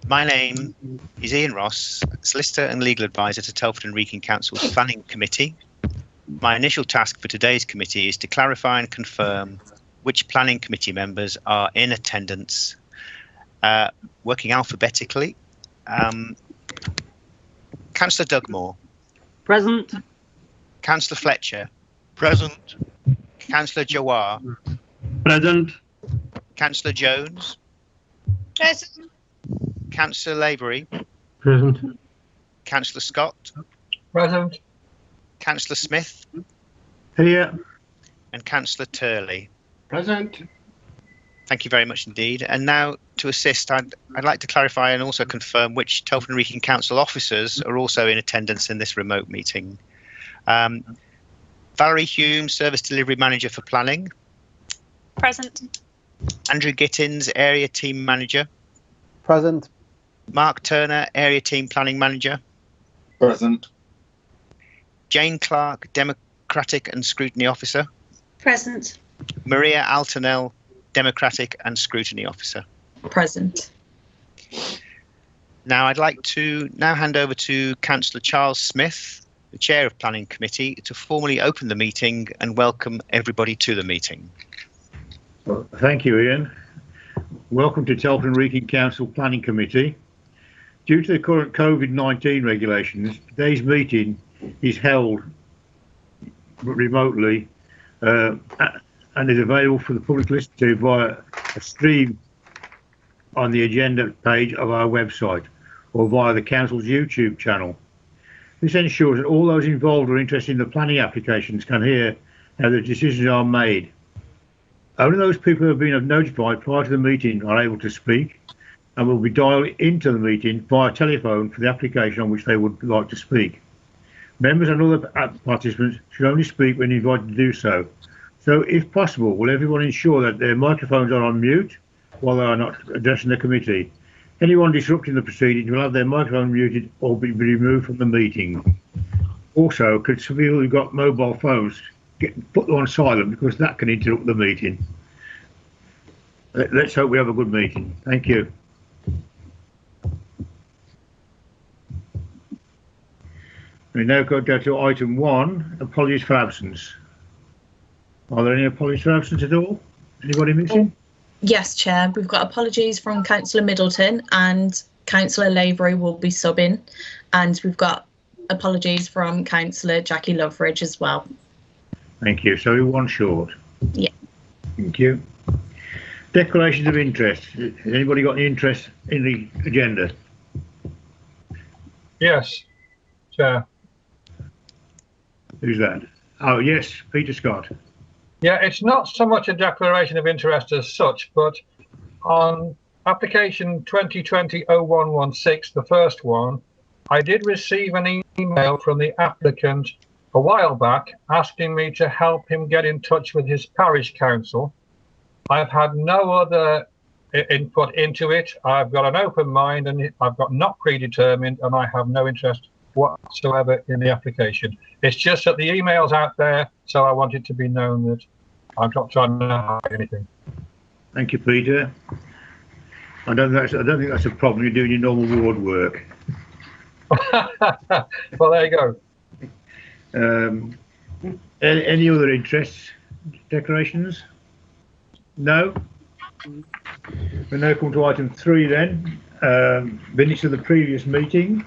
My name is Ian Ross, Solicitor and Legal Advisor to Telford Wrekin Council's Planning Committee. My initial task for today's committee is to clarify and confirm which Planning Committee members are in attendance, working alphabetically. Councillor Dugmore. Present. Councillor Fletcher. Present. Councillor Jawar. Present. Councillor Jones. Present. Councillor Lavery. Present. Councillor Scott. Present. Councillor Smith. Here. And Councillor Turley. Present. Thank you very much indeed. And now to assist, I'd like to clarify and also confirm which Telford Wrekin Council officers are also in attendance in this remote meeting. Valerie Hume, Service Delivery Manager for Planning. Present. Andrew Gittins, Area Team Manager. Present. Mark Turner, Area Team Planning Manager. Present. Jane Clark, Democratic and Scrutiny Officer. Present. Maria Altonell, Democratic and Scrutiny Officer. Present. Now I'd like to hand over to Councillor Charles Smith, the Chair of Planning Committee, to formally open the meeting and welcome everybody to the meeting. Well, thank you, Ian. Welcome to Telford Wrekin Council Planning Committee. Due to the current COVID-19 regulations, today's meeting is held remotely and is available for the public to listen to via a stream on the agenda page of our website or via the Council's YouTube channel. This ensures that all those involved or interested in the planning applications can hear how the decisions are made. Only those people who have been notified prior to the meeting are able to speak and will be dialed into the meeting via telephone for the application on which they would like to speak. Members and other participants should only speak when invited to do so. So, if possible, will everyone ensure that their microphones are on mute while they are not addressing the committee? Anyone disrupting the proceedings will have their microphone muted or be removed from the meeting. Also, could some people who've got mobile phones put them on silent, because that can interrupt the meeting. Let's hope we have a good meeting. Thank you. We now go down to item 1, apologies for absence. Are there any apologies for absence at all? Anybody missing? Yes, Chair. We've got apologies from Councillor Middleton and Councillor Lavery will be subbing. And we've got apologies from Councillor Jackie Loveridge as well. Thank you. So we're one short. Yeah. Thank you. Declarations of interest. Has anybody got any interest in the agenda? Yes, Chair. Who's that? Oh, yes, Peter Scott. Yeah, it's not so much a declaration of interest as such, but on application 2020-0116, the first one, I did receive an email from the applicant a while back asking me to help him get in touch with his parish council. I've had no other input into it. I've got an open mind and I've got not predetermined, and I have no interest whatsoever in the application. It's just that the email's out there, so I want it to be known that I'm not trying to hide anything. Thank you, Peter. I don't think that's a problem. You're doing your normal ward work. Well, there you go. Any other interests? Declarations? No? We now come to item 3 then. Minutes of the previous meeting.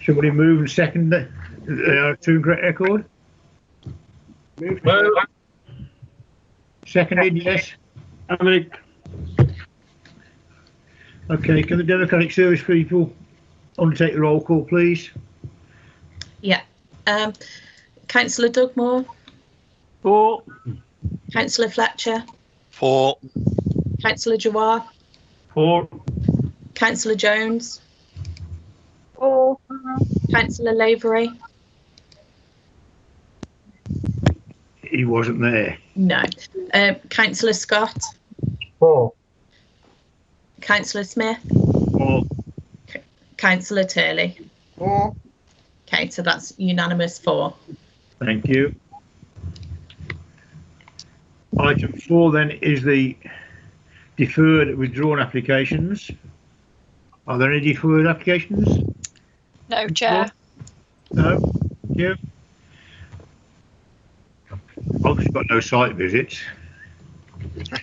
Somebody move and second to correct record? Move. Seconded, yes. Okay, can the Democratic Service people undertake the roll call, please? Yeah. Councillor Dugmore. 4. Councillor Fletcher. 4. Councillor Jawar. 4. Councillor Jones. 4. Councillor Lavery. He wasn't there. No. Councillor Scott. 4. Councillor Smith. 4. Councillor Turley. 4. Okay, so that's unanimous 4. Thank you. Item 4 then is the deferred withdrawn applications. Are there any deferred applications? No, Chair. No. Thank you. Obviously got no site visits.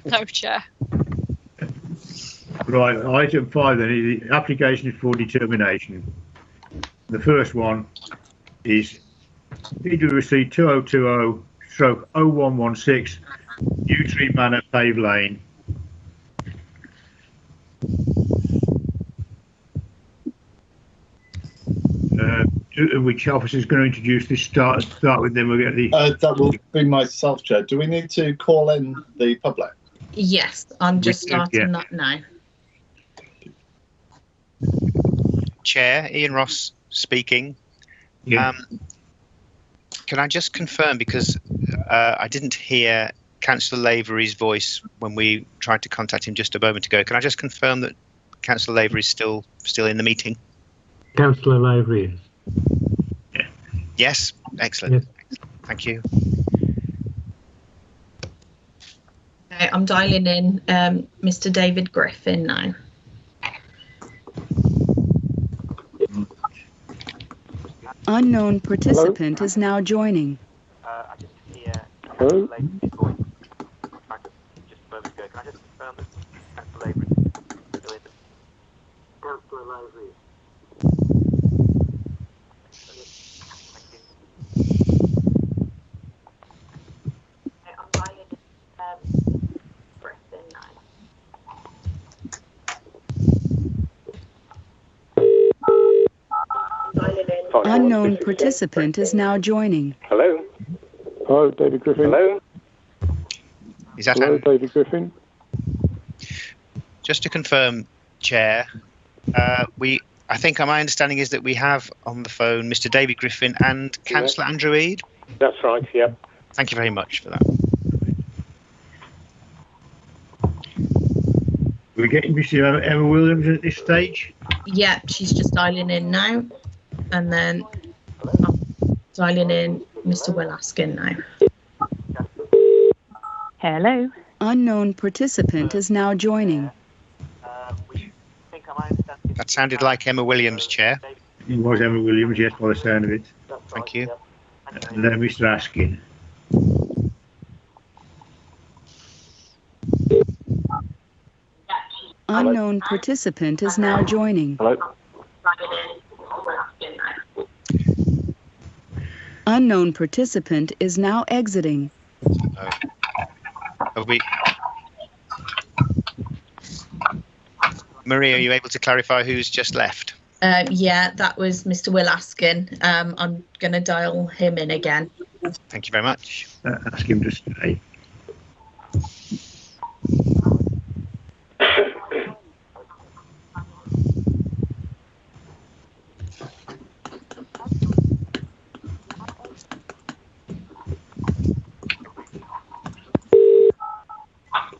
No, Chair. Right, item 5 then is the application for determination. The first one is PwC 2020/0116 Yew Tree Manor, Pave Lane. Which officer is going to introduce this? Start with them. We'll get the. That will be myself, Chair. Do we need to call in the public? Yes, I'm just starting that now. Chair, Ian Ross speaking. Yeah. Can I just confirm, because I didn't hear Councillor Lavery's voice when we tried to contact him just a moment ago. Can I just confirm that Councillor Lavery is still in the meeting? Councillor Lavery is. Yes, excellent. Yes. Thank you. Okay, I'm dialing in Mr. David Griffin now. Unknown participant is now joining. I just hear Hello? Lavery's voice just a moment ago. Can I just confirm that Councillor Lavery is still in the Councillor Lavery. I'm dialing Griffin now. Unknown participant is now joining. Hello? Hello, David Griffin. Hello? Is that Hello, David Griffin. just to confirm, Chair? I think my understanding is that we have on the phone Mr. David Griffin and Councillor Andrew Eade. That's right, yep. Thank you very much for that. We're getting Mr. Emma Williams at this stage. Yeah, she's just dialing in now. And then I'm dialing in Mr. Will Askin now. Hello. Unknown participant is now joining. That sounded like Emma Williams, Chair. It was Emma Williams, yes, by the sound of it. Thank you. And then Mr. Askin. Unknown participant is now joining. Hello? Unknown participant is now exiting. Have we... Maria, are you able to clarify who's just left? Yeah, that was Mr. Will Askin. I'm going to dial him in again. Thank you very much. Ask him to stay.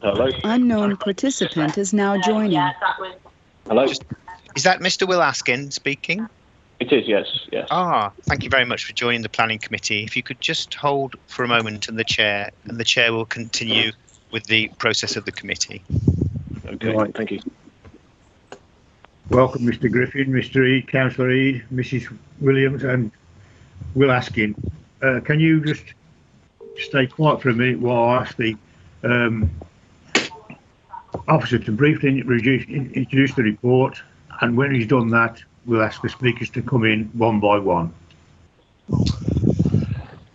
Hello? Unknown participant is now joining. Hello? Is that Mr. Will Askin speaking? It is, yes, yes. Thank you very much for joining the planning committee. If you could just hold for a moment, and the chair will continue with the process of the committee. Okay, Right. thank you. Welcome, Mr. Griffin, Mr. Eade, Councillor Eade, Mrs. Williams, and Will Askin. Can you just stay quiet for a minute while I ask the officer to briefly introduce the report, and when he's done that, we'll ask the speakers to come in one by one.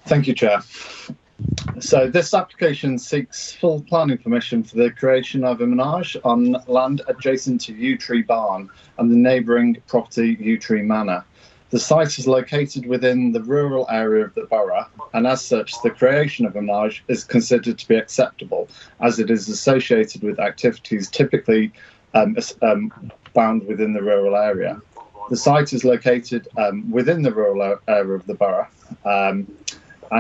Thank you, Chair. So this application seeks full planning permission for the creation of a menage on land adjacent to Yew Tree Barn and the neighbouring property Yew Tree Manor. The site is located within the rural area of the borough, and as such, the creation of a menage is considered to be acceptable, as it is associated with activities typically found within the rural area. The site is located within the rural area of the borough, and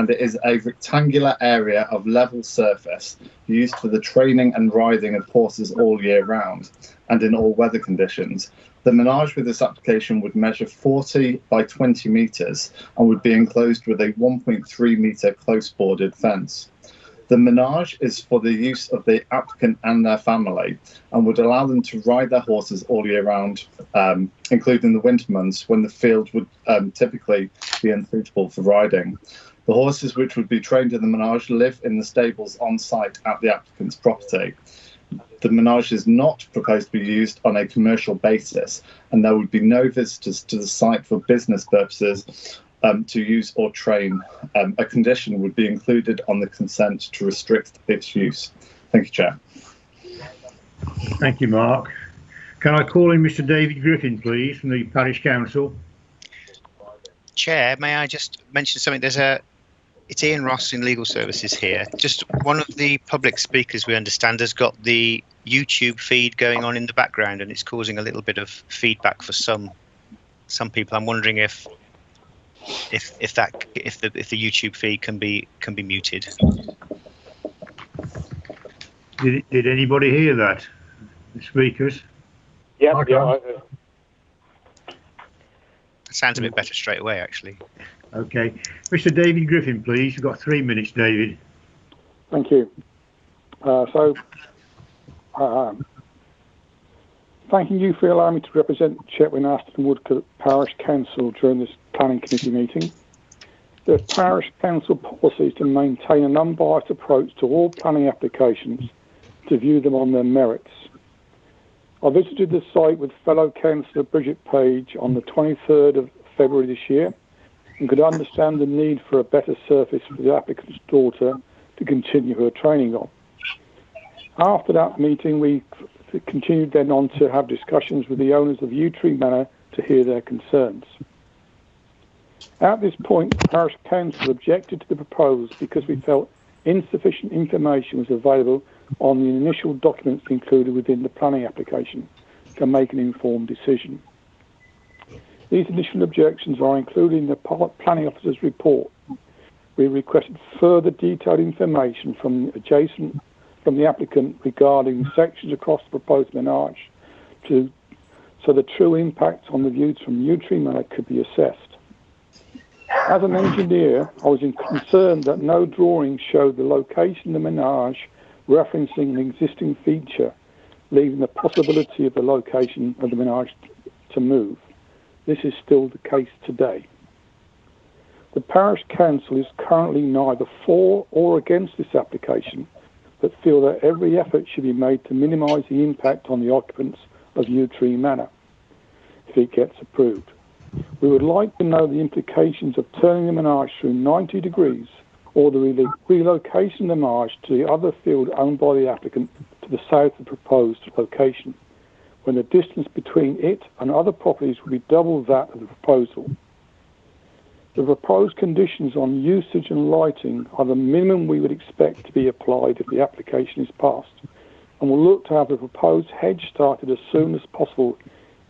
it is a rectangular area of level surface used for the training and riding of horses all year round and in all weather conditions. The menage with this application would measure 40 by 20 metres and would be enclosed with a 1.3 metre close boarded fence. The menage is for the use of the applicant and their family and would allow them to ride their horses all year round, including the winter months when the field would typically be unsuitable for riding. The horses which would be trained in the menage live in the stables on site at the applicant's property. The menage is not proposed to be used on a commercial basis, and there would be no visitors to the site for business purposes to use or train. A condition would be included on the consent to restrict its use. Thank you, Chair. Thank you, Mark. Can I call in Mr. David Griffin, please, from the Parish Council? Chair, may I just mention something? It's Ian Ross in Legal Services here. Just one of the public speakers, we understand, has got the YouTube feed going on in the background, and it's causing a little bit of feedback for some people. I'm wondering if the YouTube feed can be muted. Did anybody hear that? The speakers? Yeah. It sounds a bit better straight away, actually. Okay. Mr. David Griffin, please. You've got 3 minutes, David. Thank you. Thanking you for allowing me to represent Chetwynd, Aston and Woodcote Parish Council during this planning committee meeting. The Parish Council policy is to maintain an unbiased approach to all planning applications to view them on their merits. I visited the site with fellow councillor Bridget Page on the 23rd of February this year and could understand the need for a better surface for the applicant's daughter to continue her training on. After that meeting, we continued then on to have discussions with the owners of Yew Tree Manor to hear their concerns. At this point, the Parish Council objected to the proposal because we felt insufficient information was available on the initial documents included within the planning application to make an informed decision. These initial objections are included in the planning officer's report. We requested further detailed information from the applicant regarding sections across the proposed menage so the true impact on the views from Yew Tree Manor could be assessed. As an engineer, I was concerned that no drawing showed the location of the menage referencing an existing feature, leaving the possibility of the location of the menage to move. This is still the case today. The Parish Council is currently neither for or against this application, but feel that every effort should be made to minimise the impact on the occupants of Yew Tree Manor if it gets approved. We would like to know the implications of turning the menage through 90 degrees or the relocation of the menage to the other field owned by the applicant to the south of the proposed location, when the distance between it and other properties would be double that of the proposal. The proposed conditions on usage and lighting are the minimum we would expect to be applied if the application is passed, and we'll look to have the proposed hedge started as soon as possible,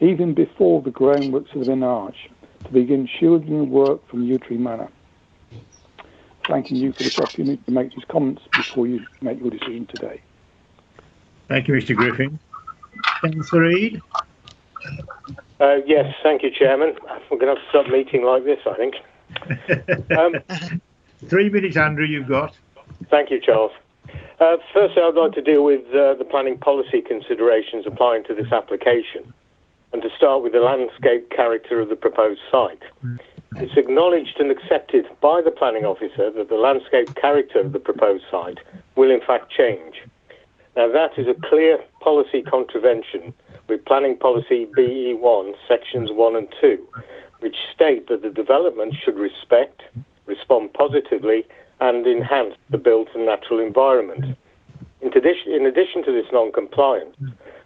even before the groundworks of the menage, to begin shielding work from Yew Tree Manor. Thanking you for this opportunity to make these comments before you make your decision today. Thank you, Mr. Griffin. Councillor Reid? Yes, thank you, Chairman. We're going to have to stop meeting like this, I think. 3 minutes, Andrew, you've got. Thank you, Charles. Firstly, I'd like to deal with the planning policy considerations applying to this application, and to start with the landscape character of the proposed site. It's acknowledged and accepted by the planning officer that the landscape character of the proposed site will in fact change. Now that is a clear policy contravention with Planning Policy BE1, Sections 1 and 2, which state that the development should respect, respond positively, and enhance the built and natural environment. In addition to this non-compliance,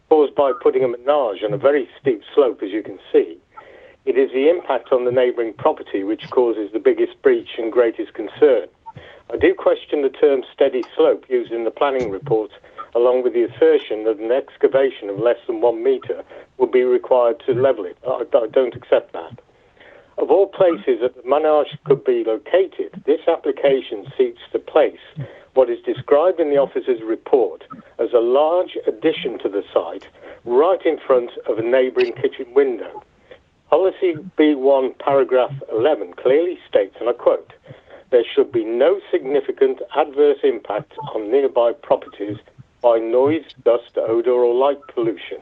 caused by putting a menage on a very steep slope, as you can see, it is the impact on the neighbouring property which causes the biggest breach and greatest concern. I do question the term steady slope used in the planning report, along with the assertion that an excavation of less than 1 metre would be required to level it. I don't accept that. Of all places that the menage could be located, this application seeks to place what is described in the officer's report as a large addition to the site right in front of a neighbouring kitchen window. Policy B1 paragraph 11 clearly states, and I quote, there should be no significant adverse impact on nearby properties by noise, dust, odour or light pollution.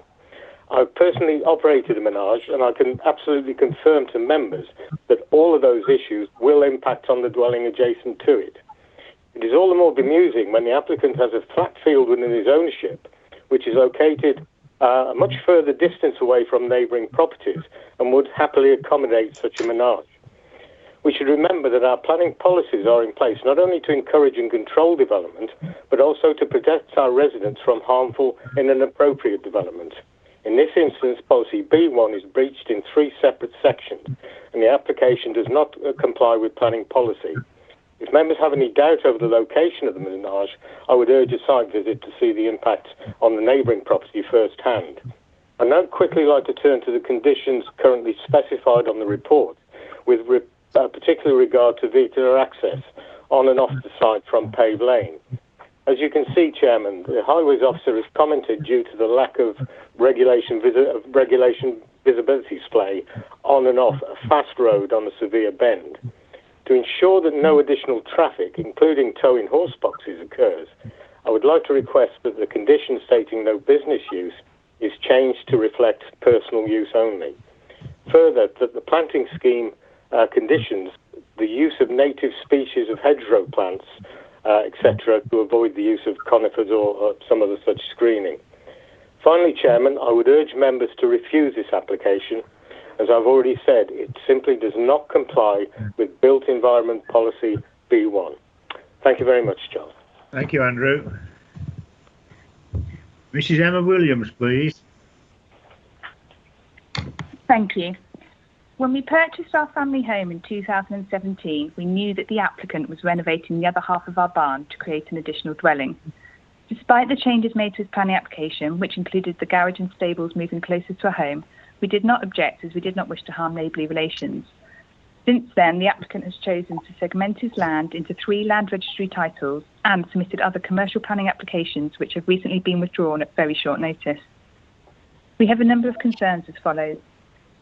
I've personally operated a menage, and I can absolutely confirm to members that all of those issues will impact on the dwelling adjacent to it. It is all the more bemusing when the applicant has a flat field within his ownership, which is located a much further distance away from neighbouring properties and would happily accommodate such a menage. We should remember that our planning policies are in place not only to encourage and control development, but also to protect our residents from harmful and inappropriate development. In this instance, policy B1 is breached in 3 separate sections, and the application does not comply with planning policy. If members have any doubt over the location of the menage, I would urge a site visit to see the impact on the neighbouring property firsthand. I'd now quickly like to turn to the conditions currently specified on the report, with particular regard to vehicular access on and off the site from Pave Lane. As you can see, Chairman, the Highways Officer has commented due to the lack of regulation visibility display on and off a fast road on a severe bend. To ensure that no additional traffic, including towing horse boxes, occurs, I would like to request that the condition stating no business use is changed to reflect personal use only. Further, that the planting scheme conditions the use of native species of hedgerow plants, etc., to avoid the use of conifers or some other such screening. Finally, Chairman, I would urge members to refuse this application. As I've already said, it simply does not comply with Built Environment Policy B1. Thank you very much, John. Thank you, Andrew. Mrs. Emma Williams, please. Thank you. When we purchased our family home in 2017, we knew that the applicant was renovating the other half of our barn to create an additional dwelling. Despite the changes made to his planning application, which included the garage and stables moving closer to our home, we did not object as we did not wish to harm neighbourly relations. Since then, the applicant has chosen to segment his land into 3 land registry titles and submitted other commercial planning applications which have recently been withdrawn at very short notice. We have a number of concerns as follows.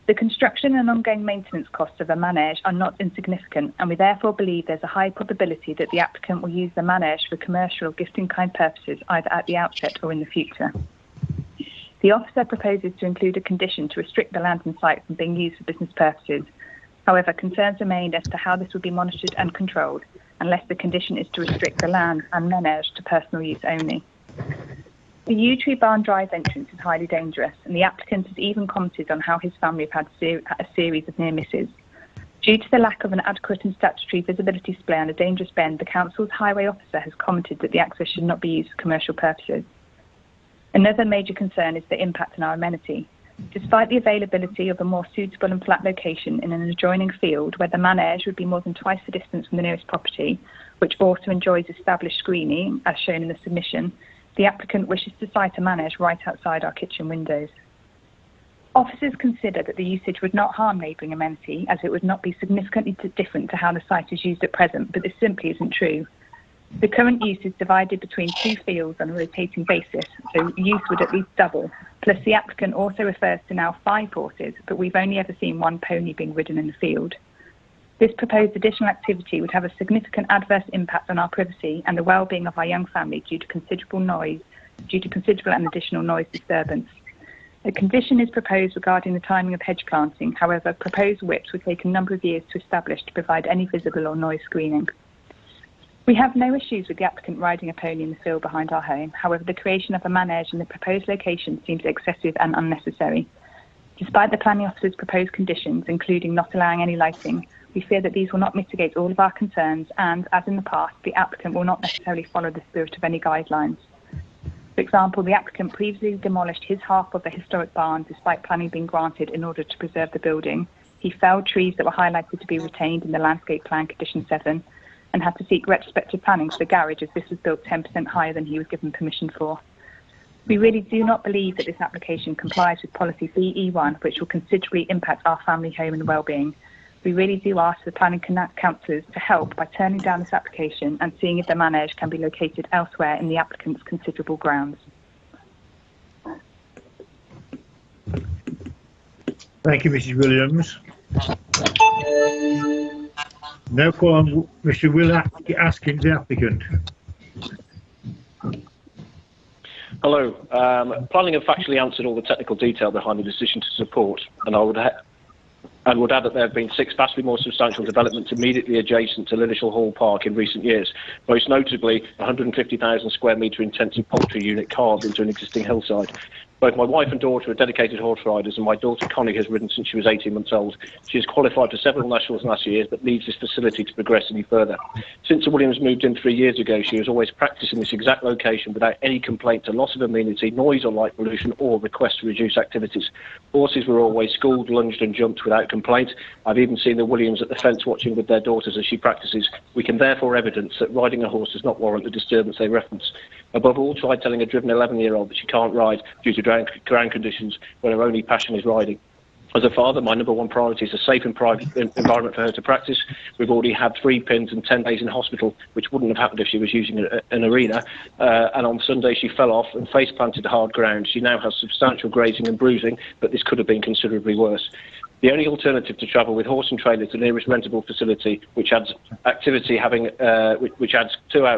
The construction and ongoing maintenance costs of a manege are not insignificant, and we therefore believe there's a high probability that the applicant will use the manege for commercial or gift-in-kind purposes either at the outset or in the future. The officer proposes to include a condition to restrict the land and site from being used for business purposes. However, concerns remain as to how this will be monitored and controlled, unless the condition is to restrict the land and manege to personal use only. The yew tree barn drive entrance is highly dangerous, and the applicant has even commented on how his family have had a series of near misses. Due to the lack of an adequate and statutory visibility display on a dangerous bend, the council's highway officer has commented that the access should not be used for commercial purposes. Another major concern is the impact on our amenity. Despite the availability of a more suitable and flat location in an adjoining field where the manege would be more than twice the distance from the nearest property, which also enjoys established screening, as shown in the submission, the applicant wishes to site a manege right outside our kitchen windows. Officers consider that the usage would not harm neighbouring amenity, as it would not be significantly different to how the site is used at present, but this simply isn't true. The current use is divided between 2 fields on a rotating basis, so use would at least double. Plus, the applicant also refers to now 5 horses, but we've only ever seen 1 pony being ridden in the field. This proposed additional activity would have a significant adverse impact on our privacy and the well-being of our young family due to considerable and additional noise disturbance. A condition is proposed regarding the timing of hedge planting. However, proposed whips would take a number of years to establish to provide any visible or noise screening. We have no issues with the applicant riding a pony in the field behind our home. However, the creation of a manege in the proposed location seems excessive and unnecessary. Despite the planning officer's proposed conditions, including not allowing any lighting, we fear that these will not mitigate all of our concerns and, as in the past, the applicant will not necessarily follow the spirit of any guidelines. For example, the applicant previously demolished his half of the historic barn despite planning being granted in order to preserve the building. He felled trees that were highlighted to be retained in the landscape plan condition 7 and had to seek retrospective planning for the garage as this was built 10% higher than he was given permission for. We really do not believe that this application complies with policy BE1, which will considerably impact our family home and well-being. We really do ask the planning councillors to help by turning down this application and seeing if the manege can be located elsewhere in the applicant's considerable grounds. Thank you, Mrs. Williams. No call on Mr. Will Askins, the applicant. Hello. Planning have factually answered all the technical detail behind the decision to support, and I would add that there have been 6 vastly more substantial developments immediately adjacent to Lillishall Hall Park in recent years, most notably a 150,000 square metre intensive poultry unit carved into an existing hillside. Both my wife and daughter are dedicated horse riders, and my daughter Connie has ridden since she was 18 months old. She has qualified for several nationals last year, but needs this facility to progress any further. Since the Williams moved in 3 years ago, she was always practising this exact location without any complaint to loss of amenity, noise or light pollution, or request to reduce activities. Horses were always schooled, lunged and jumped without complaint. I've even seen the Williams at the fence watching with their daughters as she practices. We can therefore evidence that riding a horse does not warrant the disturbance they reference. Above all, try telling a driven 11-year-old that she can't ride due to ground conditions when her only passion is riding. As a father, my number one priority is a safe and private environment for her to practice. We've already had 3 pins and 10 days in hospital, which wouldn't have happened if she was using an arena. And on Sunday, she fell off and face planted hard ground. She now has substantial grazing and bruising, but this could have been considerably worse. The only alternative to travel with horse and trailer to the nearest rentable facility, which adds 2 hours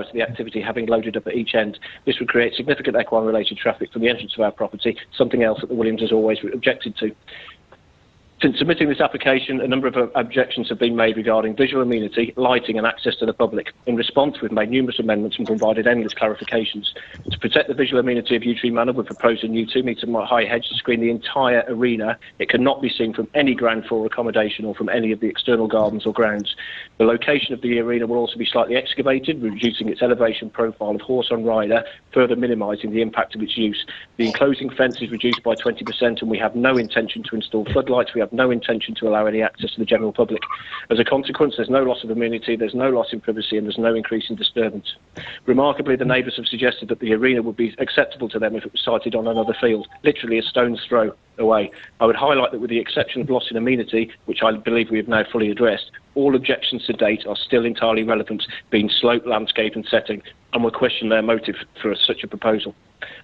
to the activity having loaded up at each end. This would create significant equine-related traffic from the entrance of our property, something else that the Williams has always objected to. Since submitting this application, a number of objections have been made regarding visual amenity, lighting and access to the public. In response, we've made numerous amendments and provided endless clarifications. To protect the visual amenity of Yew Tree Manor, we've proposed a new 2-metre high hedge to screen the entire arena. It cannot be seen from any ground floor accommodation or from any of the external gardens or grounds. The location of the arena will also be slightly excavated, reducing its elevation profile of horse on rider, further minimising the impact of its use. The enclosing fence is reduced by 20%, and we have no intention to install floodlights. We have no intention to allow any access to the general public. As a consequence, there's no loss of amenity, there's no loss in privacy, and there's no increase in disturbance. Remarkably, the neighbours have suggested that the arena would be acceptable to them if it was sited on another field, literally a stone's throw away. I would highlight that with the exception of loss in amenity, which I believe we have now fully addressed, all objections to date are still entirely relevant, being slope, landscape and setting, and will question their motive for such a proposal.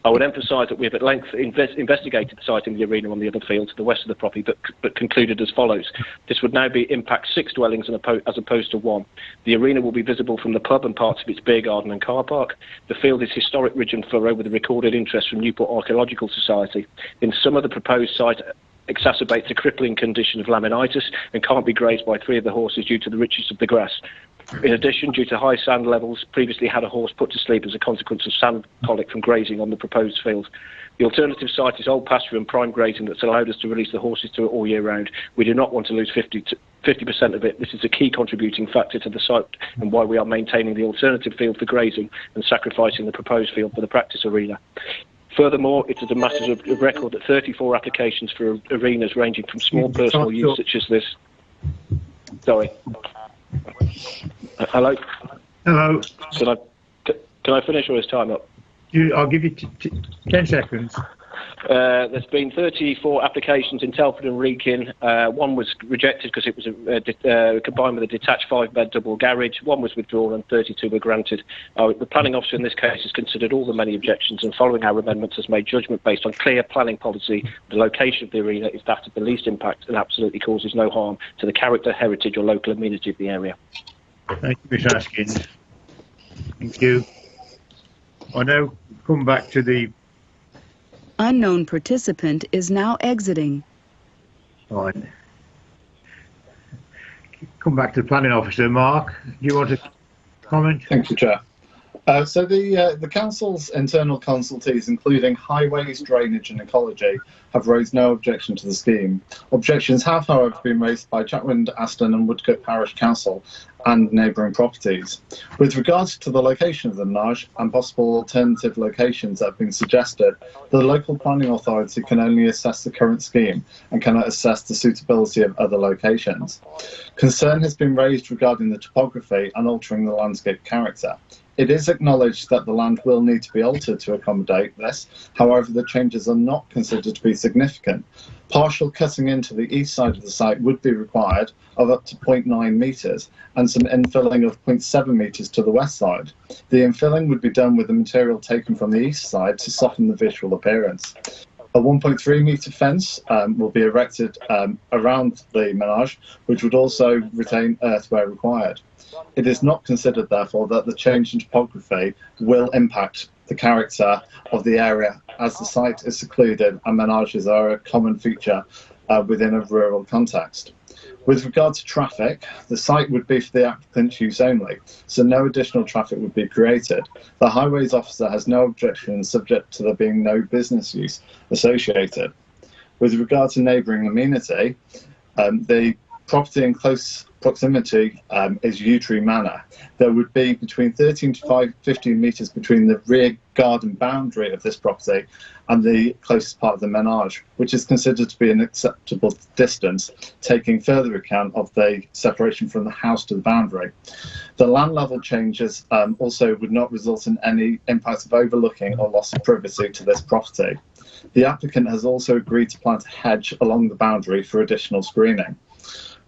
I would emphasise that we have at length investigated siting the arena on the other field to the west of the property, but concluded as follows. This would now impact 6 dwellings as opposed to 1. The arena will be visible from the pub and parts of its beer garden and car park. The field is historic ridge and furrow with a recorded interest from Newport Archaeological Society. In summer, the proposed site exacerbates a crippling condition of laminitis and can't be grazed by 3 of the horses due to the richness of the grass. In addition, due to high sand levels, previously had a horse put to sleep as a consequence of sand colic from grazing on the proposed field. The alternative site is old pasture and prime grazing that's allowed us to release the horses to it all year round. We do not want to lose 50% of it. This is a key contributing factor to the site and why we are maintaining the alternative field for grazing and sacrificing the proposed field for the practice arena. Furthermore, it is a matter of record that 34 applications for arenas ranging from small personal use such as this. Sorry. Hello? Hello. Can I finish or is time up? I'll give you 10 seconds. There's been 34 applications in Telford and Wrekin. 1 was rejected because it was combined with a detached 5-bed double garage. 1 was withdrawn and 32 were granted. The planning officer in this case has considered all the many objections and following our amendments has made judgment based on clear planning policy. The location of the arena is that of the least impact and absolutely causes no harm to the character, heritage or local amenity of the area. Thank you, Mr. Askins. Thank you. I now come back to the unknown participant is now exiting. Right. Come back to the planning officer. Mark, do you want to comment? Thank you, Chair. So the council's internal consultees, including highways, drainage and ecology, have raised no objection to the scheme. Objections have, however, been raised by Chetwynd, Aston and Woodcote Parish Council and neighbouring properties. With regards to the location of the menage and possible alternative locations that have been suggested, the local planning authority can only assess the current scheme and cannot assess the suitability of other locations. Concern has been raised regarding the topography and altering the landscape character. It is acknowledged that the land will need to be altered to accommodate this. However, the changes are not considered to be significant. Partial cutting into the east side of the site would be required of up to 0.9 metres and some infilling of 0.7 metres to the west side. The infilling would be done with the material taken from the east side to soften the visual appearance. A 1.3 metre fence will be erected around the menage, which would also retain earth where required. It is not considered, therefore, that the change in topography will impact the character of the area, as the site is secluded and menages are a common feature within a rural context. With regard to traffic, the site would be for the applicant's use only, so no additional traffic would be created. The highways officer has no objections, subject to there being no business use associated. With regard to neighbouring amenity, the property in close proximity is Yew Tree Manor. There would be between 13 to 15 metres between the rear garden boundary of this property and the closest part of the menage, which is considered to be an acceptable distance, taking further account of the separation from the house to the boundary. The land level changes also would not result in any impact of overlooking or loss of privacy to this property. The applicant has also agreed to plant a hedge along the boundary for additional screening.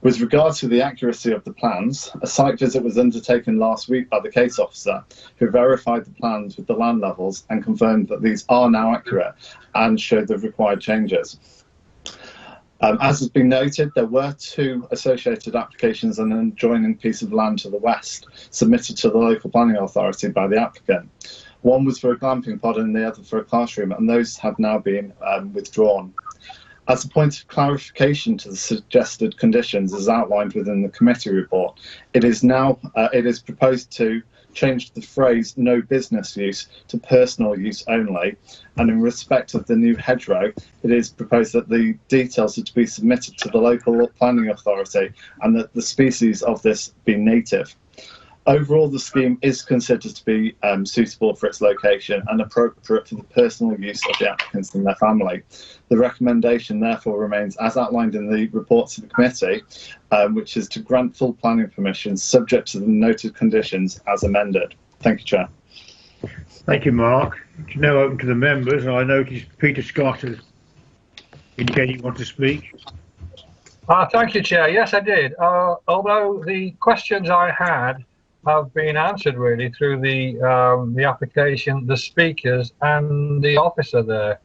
With regard to the accuracy of the plans, a site visit was undertaken last week by the case officer, who verified the plans with the land levels and confirmed that these are now accurate and showed the required changes. As has been noted, there were 2 associated applications and an adjoining piece of land to the west submitted to the local planning authority by the applicant. One was for a glamping pod and the other for a classroom, and those have now been withdrawn. As a point of clarification to the suggested conditions as outlined within the committee report, it is proposed to change the phrase "no business use" to "personal use only," and in respect of the new hedgerow, it is proposed that the details are to be submitted to the local planning authority and that the species of this be native. Overall, the scheme is considered to be suitable for its location and appropriate for the personal use of the applicants and their family. The recommendation therefore remains as outlined in the report to the committee, which is to grant full planning permission subject to the noted conditions as amended. Thank you, Chair. Thank you, Mark. It's now open to the members, and I noticed Peter Scott has indicated he wants to speak. Thank you, Chair. Yes, I did. Although the questions I had have been answered really through the application, the speakers and the officer there.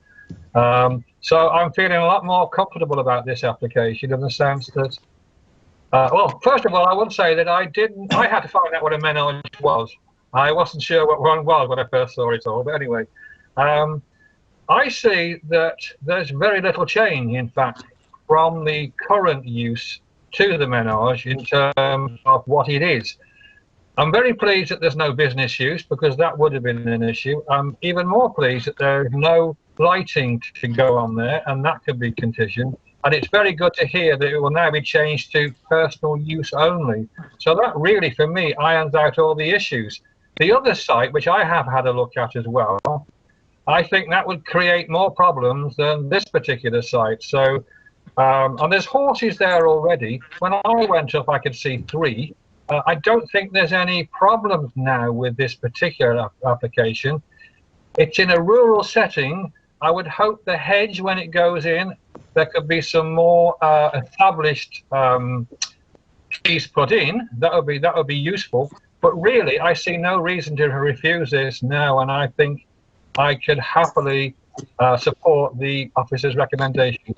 So I'm feeling a lot more comfortable about this application in the sense that, well, first of all, I would say that I had to find out what a menage was. I wasn't sure what one was when I first saw it all, but anyway. I see that there's very little change, in fact, from the current use to the menage in terms of what it is. I'm very pleased that there's no business use, because that would have been an issue. I'm even more pleased that there's no lighting to go on there, and that could be conditioned. And it's very good to hear that it will now be changed to personal use only. So that really, for me, irons out all the issues. The other site, which I have had a look at as well, I think that would create more problems than this particular site. So, and there's horses there already. When I went up, I could see 3. I don't think there's any problems now with this particular application. It's in a rural setting. I would hope the hedge, when it goes in, there could be some more established trees put in. That would be useful. But really, I see no reason to refuse this now, and I think I could happily support the officer's recommendation.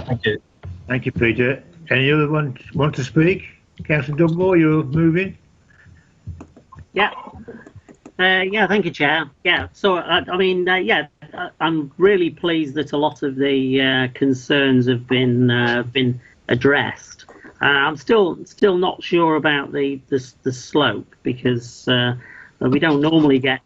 Thank you. Thank you, Peter. Any other one want to speak? Councillor Dunmore, you're moving. Yeah. Thank you, Chair. Yeah, so, I'm really pleased that a lot of the concerns have been addressed. I'm still not sure about the slope, because we don't normally get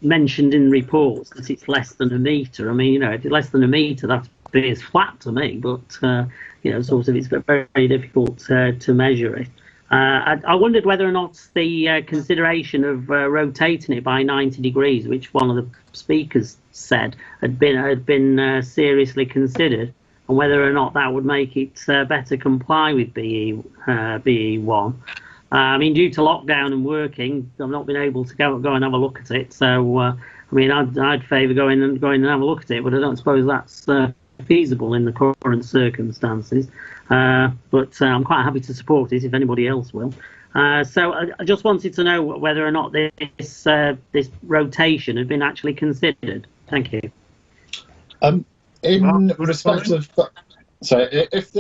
mentioned in reports that it's less than a metre. I mean, if it's less than a metre, that appears flat to me, but sort of it's very, very difficult to measure it. I wondered whether or not the consideration of rotating it by 90 degrees, which one of the speakers said had been seriously considered, and whether or not that would make it better comply with BE1. I mean, due to lockdown and working, I've not been able to go and have a look at it. So, I'd favour going and have a look at it, but I don't suppose that's feasible in the current circumstances. But I'm quite happy to support it if anybody else will. So I just wanted to know whether or not this rotation had been actually considered. Thank you. In respect of, so if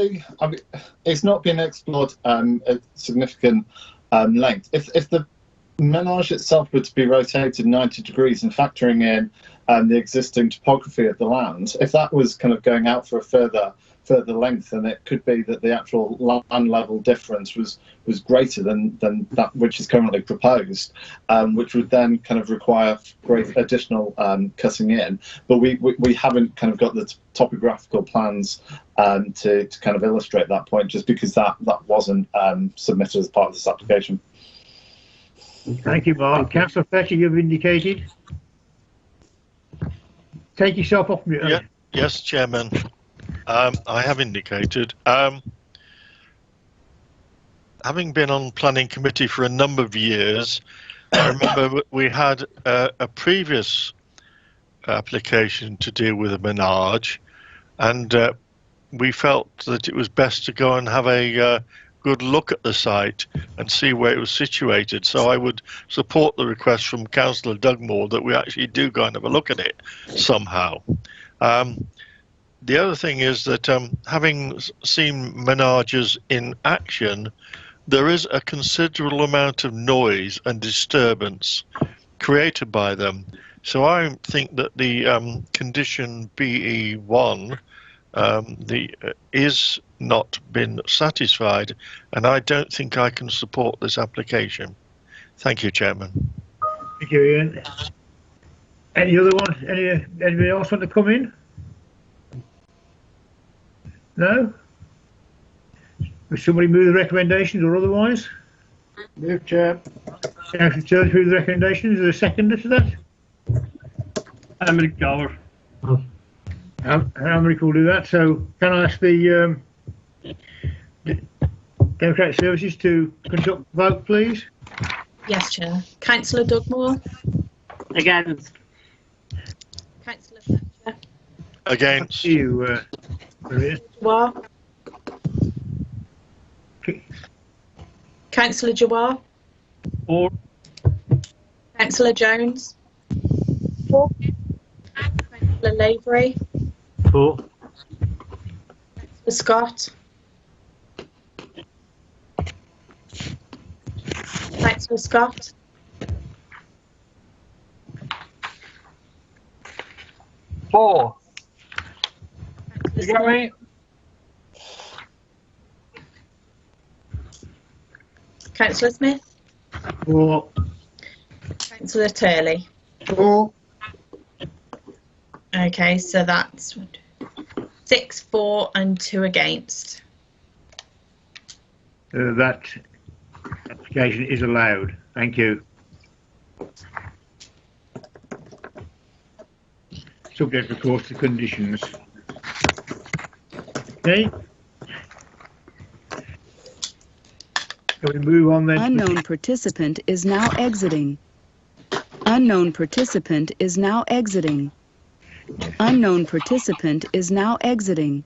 it's not been explored at significant length. If the menage itself were to be rotated 90 degrees and factoring in the existing topography of the land, if that was kind of going out for a further length, then it could be that the actual land level difference was greater than that which is currently proposed, which would then kind of require great additional cutting in. But we haven't kind of got the topographical plans to kind of illustrate that point, just because that wasn't submitted as part of this application. Thank you, Mark. Councillor Fletcher, you've indicated. Take yourself off mute. Yeah, yes, Chairman. I have indicated. Having been on planning committee for a number of years, I remember we had a previous application to deal with a menage, and we felt that it was best to go and have a good look at the site and see where it was situated. So I would support the request from Councillor Dugmore that we actually do go and have a look at it somehow. The other thing is that having seen menages in action, there is a considerable amount of noise and disturbance created by them. So I think that the condition BE1 is not been satisfied, and I don't think I can support this application. Thank you, Chairman. Thank you, Ian. Any other one? Anybody else want to come in? No? Will somebody move the recommendations or otherwise? Move, Chair. Councillor Church, move the recommendations. Is there a seconder to that? Amric Gower. Amric will do that. So can I ask the Democratic Services to conduct the vote, please? Yes, Chair. Councillor Dugmore. Against. Councillor Fletcher. Against. You, Maria. Jawar. Councillor Jawar. For. Councillor Jones. For. Councillor Lavery. For. Councillor Scott. Councillor Scott. For. You got me? Councillor Smith. For. Councillor Turley. For. Okay, so that's 6 for and 2 against. That application is allowed. Thank you. Subject, of course, to conditions. Okay. Can we move on then? Unknown participant is now exiting. Unknown participant is now exiting. Unknown participant is now exiting.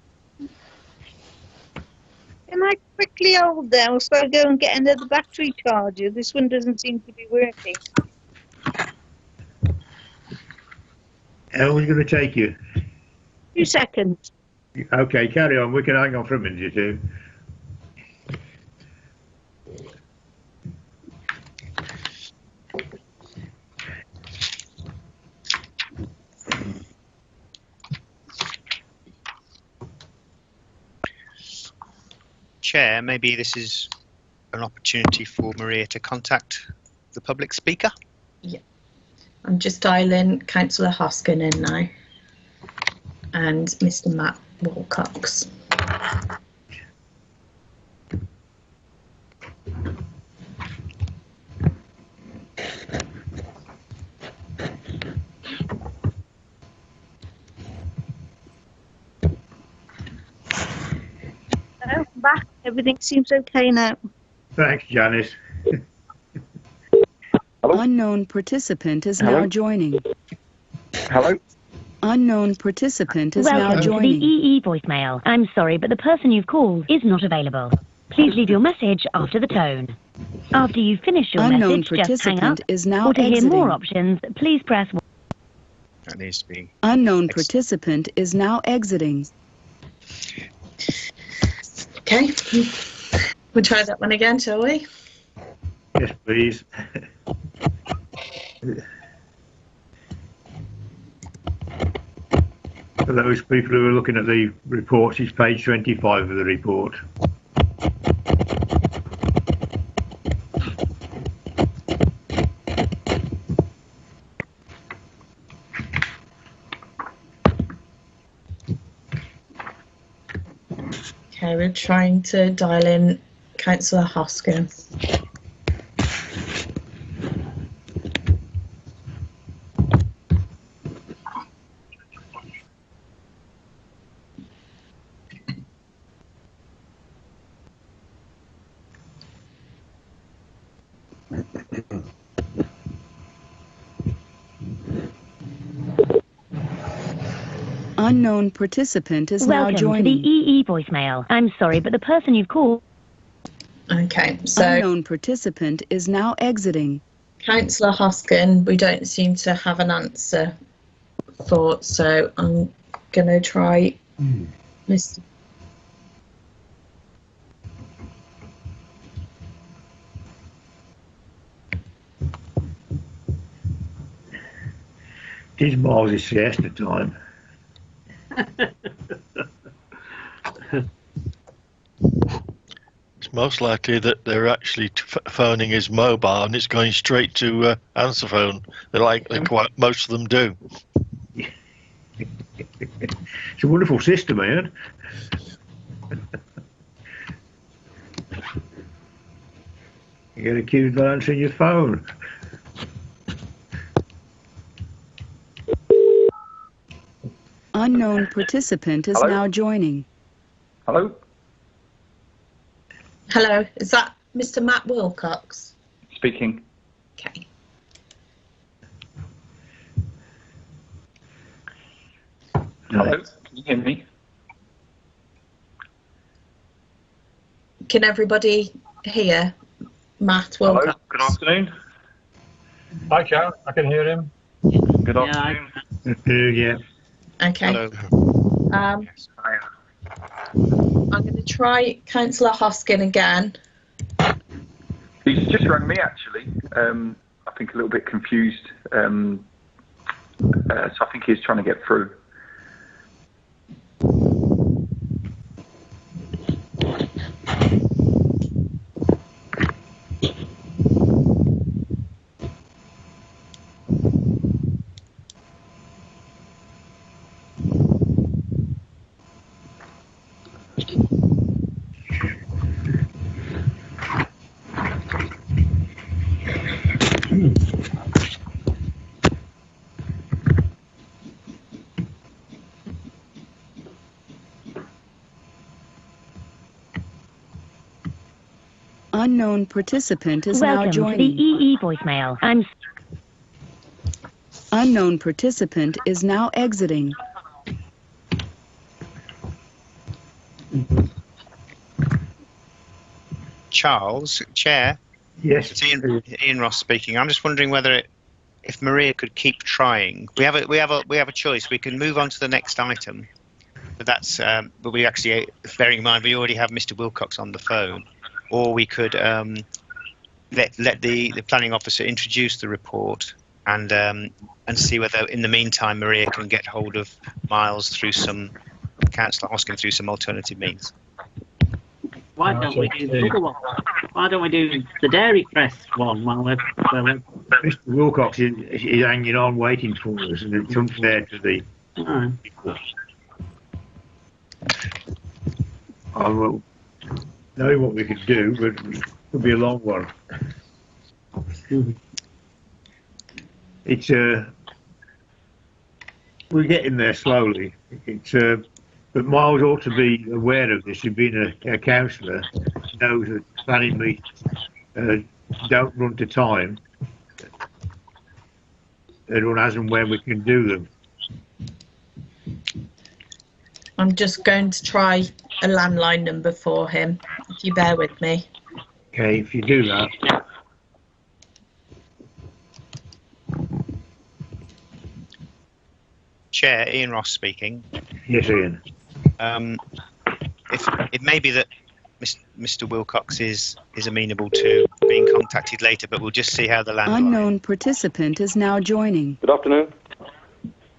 Can I quickly hold there or so I go and get another battery charger? This one doesn't seem to be working. How long is it going to take you? 2 seconds. Okay, carry on. We can hang on for a minute or two. Chair, maybe this is an opportunity for Maria to contact the public speaker. Yeah. I'm just dialing Councillor Hoskin in now and Mr. Matt Wilcox. I'm back. Everything seems okay now. Thanks, Janice. Unknown participant is now joining. Hello? Unknown participant is now Welcome to joining. the EE voicemail. I'm sorry, but the person you've called is not available. Please leave your message after the tone. After you've finished your Unknown message, just hang up. participant is now Or to hear exiting. more options, please press 1. That needs to be. Unknown participant is now exiting. Okay. We'll try that one again, shall we? Yes, please. For those people who are looking at the reports, it's page 25 of the report. Okay, we're trying to dial in Councillor Hoskin. Unknown participant is now Welcome to joining. the EE voicemail. I'm sorry, but the person you've called... Okay, so Unknown participant is now exiting. Councillor Hoskin, we don't seem to have an answer for, so I'm going to try Mr. It is Miles' siesta time. It's most likely that they're actually phoning his mobile and it's going straight to answer phone. Most of them do. It's a wonderful system, man. You get accused of answering your phone. Unknown participant is Hello? now joining. Hello? Hello, is that Mr. Matt Wilcox? Speaking. Okay. Hello? Can you hear me? Can everybody hear Matt Wilcox? Hello? Good afternoon. I can hear him. Good afternoon. Yeah. Okay. Hello. I'm going to try Councillor Hoskin again. He's just rang me, actually. I think a little bit confused. So I think he's trying to get through. Unknown participant is now Welcome to the joining. EE voicemail. Unknown participant is now exiting. Charles, Chair. Yes. It's Ian Ross speaking. I'm just wondering whether if Maria could keep trying. We have a choice. We can move on to the next item, but we actually, bearing in mind we already have Mr. Wilcox on the phone, or we could let the planning officer introduce the report and see whether in the meantime Maria can get hold of Miles through Councillor Hoskin through some alternative means. Why don't we do the other one? Why don't we do the Dairy Crest one while we're Mr. Wilcox is hanging on, waiting for us, and it's unfair to the. Alright. I will know what we could do, but it could be a long one. It's we're getting there slowly. It's but Miles ought to be aware of this. He's been a councillor, knows that planning meetings don't run to time. They run as and when we can do them. I'm just going to try a landline number for him, if you bear with me. Okay, if you do that. Chair, Ian Ross speaking. Yes, Ian. If it may be that Mr. Wilcox is amenable to being contacted later, but we'll just see how the land lies. Unknown participant is now joining. Good afternoon.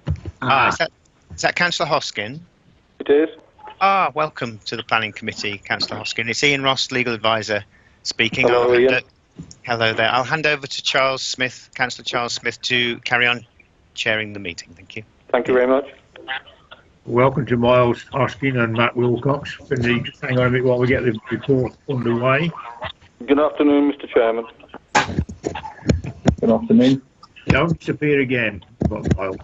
Is that Councillor Hoskin? It is. Welcome to the Planning Committee, Councillor Hoskin. It's Ian Ross, Legal Advisor, speaking. Hello, Ian. Hello there. I'll hand over to Charles Smith, Councillor Charles Smith, to carry on chairing the meeting. Thank you. Thank you very much. Welcome to Miles Hoskin and Matt Wilcox. Can you just hang on a bit while we get the report underway? Good afternoon, Mr. Chairman. Good afternoon. Don't disappear again, Miles.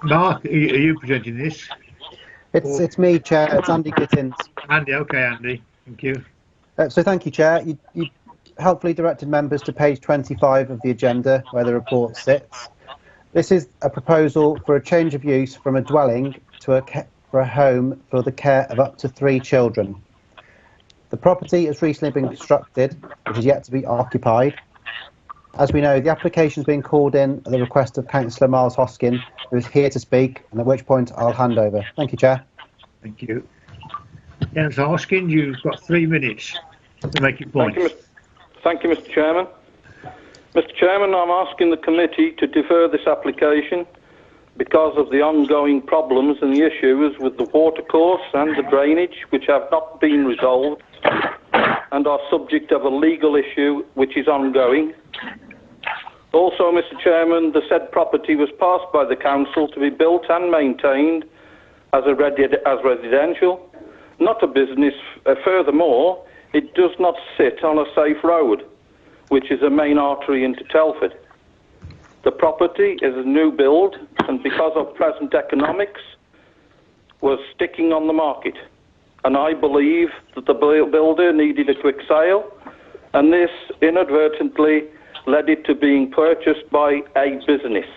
Mark, are you presenting this? It's me, Chair. It's Andy Gittins. Andy, okay, Andy. Thank you. So thank you, Chair. You helpfully directed members to page 25 of the agenda, where the report sits. This is a proposal for a change of use from a dwelling to for a home for the care of up to 3 children. The property has recently been constructed, which is yet to be occupied. As we know, the application has been called in at the request of Councillor Miles Hoskin, who is here to speak, and at which point I'll hand over. Thank you, Chair. Thank you. Councillor Hoskin, you've got 3 minutes to make your point. Thank you, Mr. Chairman. Mr. Chairman, I'm asking the committee to defer this application because of the ongoing problems and the issues with the watercourse and the drainage, which have not been resolved and are subject of a legal issue which is ongoing. Also, Mr. Chairman, the said property was passed by the council to be built and maintained as residential, not a business. Furthermore, it does not sit on a safe road, which is a main artery into Telford. The property is a new build, and because of present economics, was sticking on the market. And I believe that the builder needed a quick sale, and this inadvertently led it to being purchased by a business.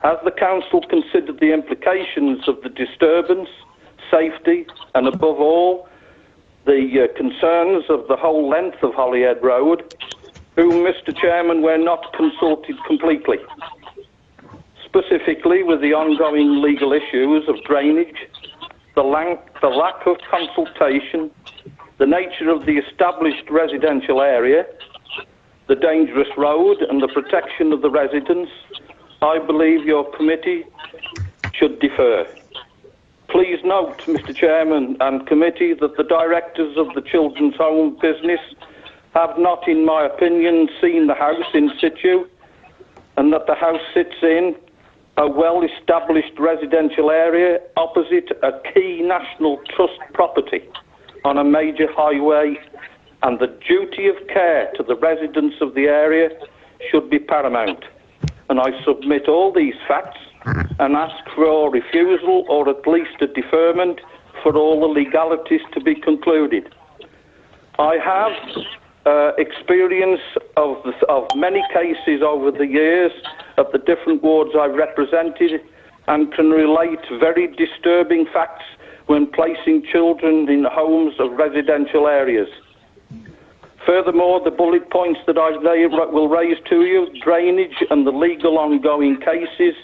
Has the council considered the implications of the disturbance, safety, and above all, the concerns of the whole length of Holyhead Road, whom, Mr. Chairman, were not consulted completely? Specifically with the ongoing legal issues of drainage, the lack of consultation, the nature of the established residential area, the dangerous road and the protection of the residents, I believe your committee should defer. Please note, Mr. Chairman and committee, that the directors of the Children's Home business have not, in my opinion, seen the house in situ, and that the house sits in a well-established residential area opposite a key National Trust property on a major highway, and the duty of care to the residents of the area should be paramount. And I submit all these facts and ask for refusal or at least a deferment for all the legalities to be concluded. I have experience of many cases over the years of the different wards I've represented and can relate very disturbing facts when placing children in homes of residential areas. Furthermore, the bullet points that I will raise to you, drainage and the legal ongoing cases,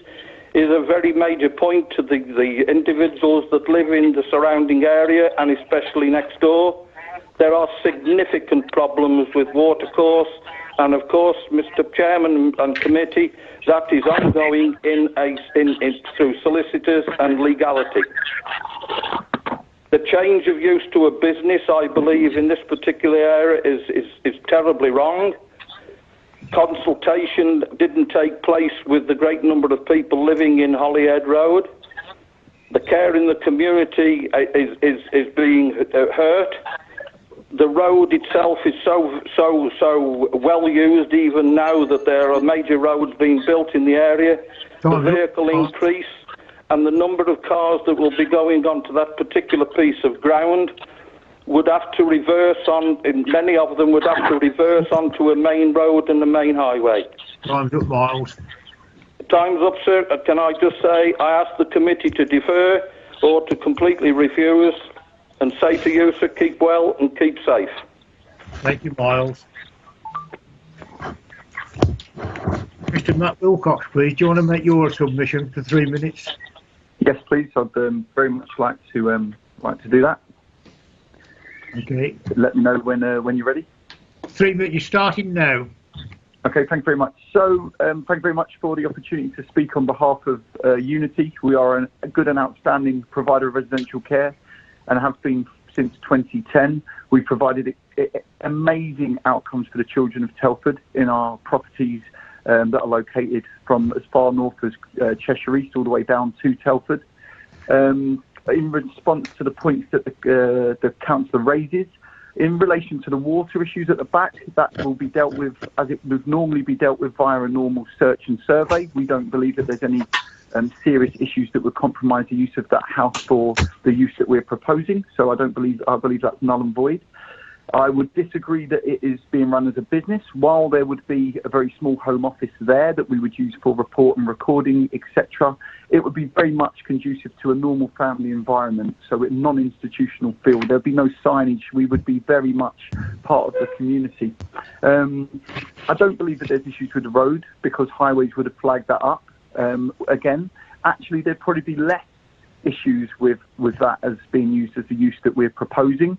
is a very major point to the individuals that live in the surrounding area and especially next door. There are significant problems with watercourse, and of course, Mr. Chairman and committee, that is ongoing through solicitors and legality. The change of use to a business, I believe, in this particular area is terribly wrong. Consultation didn't take place with the great number of people living in Holyhead Road. The care in the community is being hurt. The road itself is so well used even now that there are major roads being built in the area. The vehicle increase and the number of cars that will be going onto that particular piece of ground would have to reverse on, many of them would have to reverse onto a main road and a main highway. Time's up, Miles. Time's up, sir. Can I just say, I ask the committee to defer or to completely refuse, and say to you, sir, keep well and keep safe. Thank you, Miles. Mr. Matt Wilcox, please. Do you want to make your submission for 3 minutes? Yes, please. I'd very much like to do that. Okay. Let me know when you're ready. 3 minutes. You're starting now. Okay, thank you very much. So, thank you very much for the opportunity to speak on behalf of Unity. We are a good and outstanding provider of residential care and have been since 2010. We've provided amazing outcomes for the children of Telford in our properties that are located from as far north as Cheshire East all the way down to Telford. In response to the points that the councillor raises, in relation to the water issues at the back, that will be dealt with as it would normally be dealt with via a normal search and survey. We don't believe that there's any serious issues that would compromise the use of that house for the use that we're proposing. So I believe that's null and void. I would disagree that it is being run as a business. While there would be a very small home office there that we would use for report and recording, etc., it would be very much conducive to a normal family environment, so a non-institutional feel. There'd be no signage. We would be very much part of the community. I don't believe that there's issues with the road because highways would have flagged that up. Again, actually, there'd probably be less issues with that as being used as the use that we're proposing.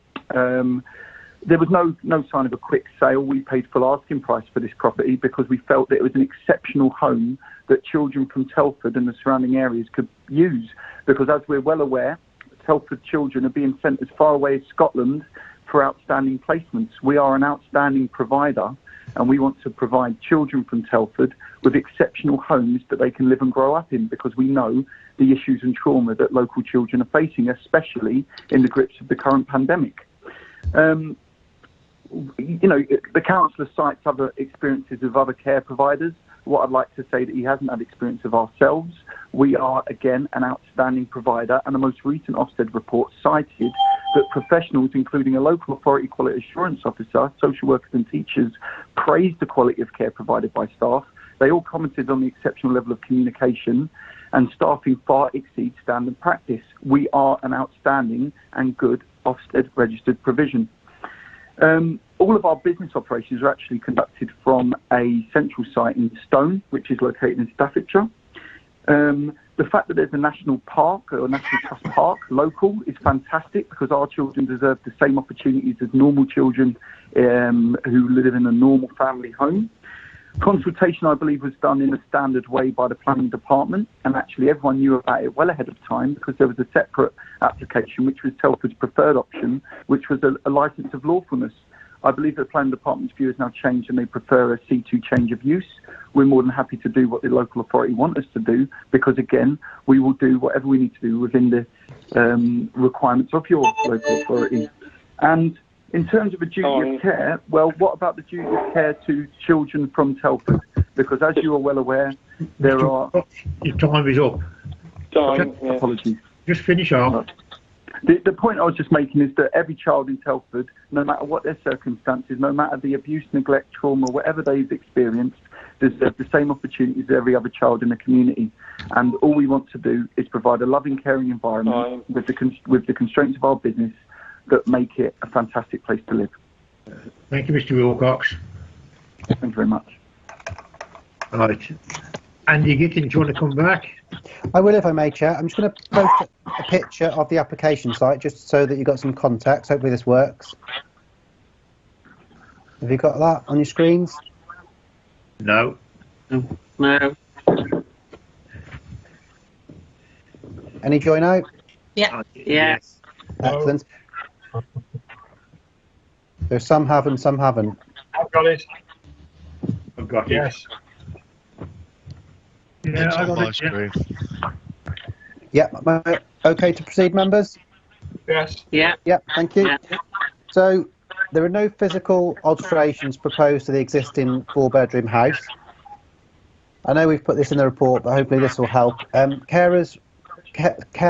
There was no sign of a quick sale. We paid full asking price for this property because we felt that it was an exceptional home that children from Telford and the surrounding areas could use. Because as we're well aware, Telford children are being sent as far away as Scotland for outstanding placements. We are an outstanding provider and we want to provide children from Telford with exceptional homes that they can live and grow up in because we know the issues and trauma that local children are facing, especially in the grips of the current pandemic. The councillor cites other experiences of other care providers. What I'd like to say that he hasn't had experience of ourselves. We are, again, an outstanding provider, and the most recent Ofsted report cited that professionals, including a local authority quality assurance officer, social workers and teachers, praised the quality of care provided by staff. They all commented on the exceptional level of communication, and staffing far exceeds standard practice. We are an outstanding and good Ofsted registered provision. All of our business operations are actually conducted from a central site in Stone, which is located in Staffordshire. The fact that there's a national park or national trust park local is fantastic because our children deserve the same opportunities as normal children who live in a normal family home. Consultation, I believe, was done in a standard way by the planning department, and actually everyone knew about it well ahead of time because there was a separate application, which was Telford's preferred option, which was a licence of lawfulness. I believe the planning department's view has now changed and they prefer a C2 change of use. We're more than happy to do what the local authority want us to do because, again, we will do whatever we need to do within the requirements of your local authority. And in terms of a duty of care, well, what about the duty of care to children from Telford? Because as you are well aware, there are... Your time is up. Apologies. Just finish off. The point I was just making is that every child in Telford, no matter what their circumstances, no matter the abuse, neglect, trauma, whatever they've experienced, deserve the same opportunities as every other child in the community. And all we want to do is provide a loving, caring environment with the constraints of our business that make it a fantastic place to live. Thank you, Mr. Wilcox. Thank you very much. Right. Andy Gittin, do you want to come back? I will if I may, Chair. I'm just going to post a picture of the application site just so that you've got some context. Hopefully this works. Have you got that on your screens? No. No. Any joy now? Yeah. Yes. Excellent. There's some have and some haven't. I've got it. I've got it. Yes. Yeah, It's I on got my it. screen. Yeah. Okay to proceed, members? Yes. Yeah. Yeah, thank you. Yeah. So there are no physical alterations proposed to the existing four-bedroom house. I know we've put this in the report, but hopefully this will help. Care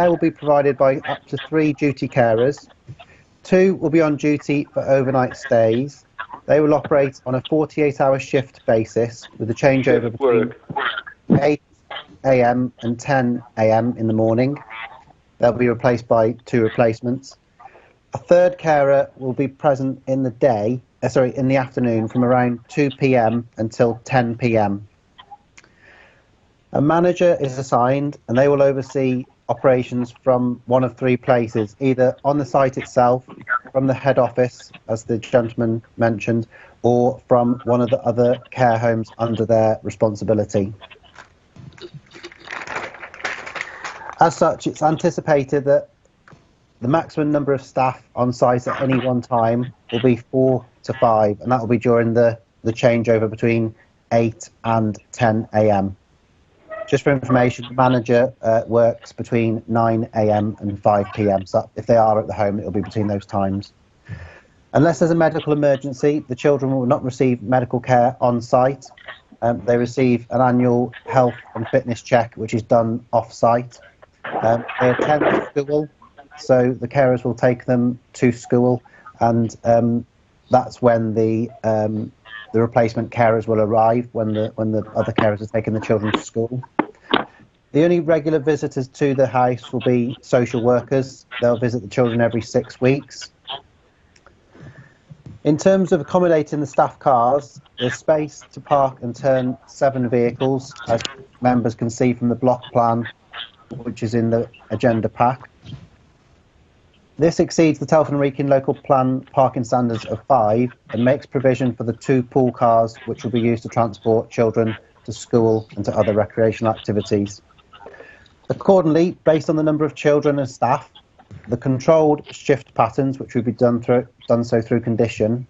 will be provided by up to 3 duty carers. 2 will be on duty for overnight stays. They will operate on a 48-hour shift basis with a changeover between 8 a.m. and 10 a.m. in the morning. They'll be replaced by 2 replacements. A 3rd carer will be present in the afternoon from around 2 p.m. until 10 p.m. A manager is assigned and they will oversee operations from one of three places, either on the site itself, from the head office, as the gentleman mentioned, or from one of the other care homes under their responsibility. As such, it's anticipated that the maximum number of staff on site at any one time will be 4 to 5, and that will be during the changeover between 8 and 10 a.m. Just for information, the manager works between 9 a.m. and 5 p.m. So if they are at the home, it'll be between those times. Unless there's a medical emergency, the children will not receive medical care on site. They receive an annual health and fitness check, which is done off-site. They attend school, so the carers will take them to school, and that's when the replacement carers will arrive when the other carers are taking the children to school. The only regular visitors to the house will be social workers. They'll visit the children every 6 weeks. In terms of accommodating the staff cars, there's space to park and turn 7 vehicles, as members can see from the block plan, which is in the agenda pack. This exceeds the Telford Wrekin local plan parking standards of 5 and makes provision for the 2 pool cars, which will be used to transport children to school and to other recreational activities. Accordingly, based on the number of children and staff, the controlled shift patterns, which will be done so through condition,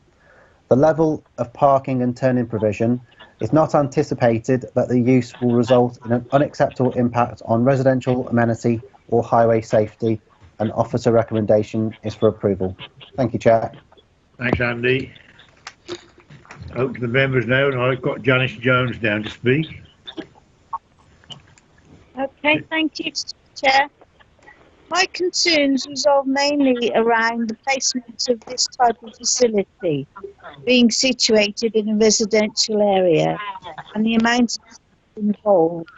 the level of parking and turning provision, it's not anticipated that the use will result in an unacceptable impact on residential amenity or highway safety, and officer recommendation is for approval. Thank you, Chair. Thanks, Andy. Open to the members now, and I've got Janice Jones down to speak. Okay, thank you, Chair. My concerns resolve mainly around the placement of this type of facility being situated in a residential area and the amount involved.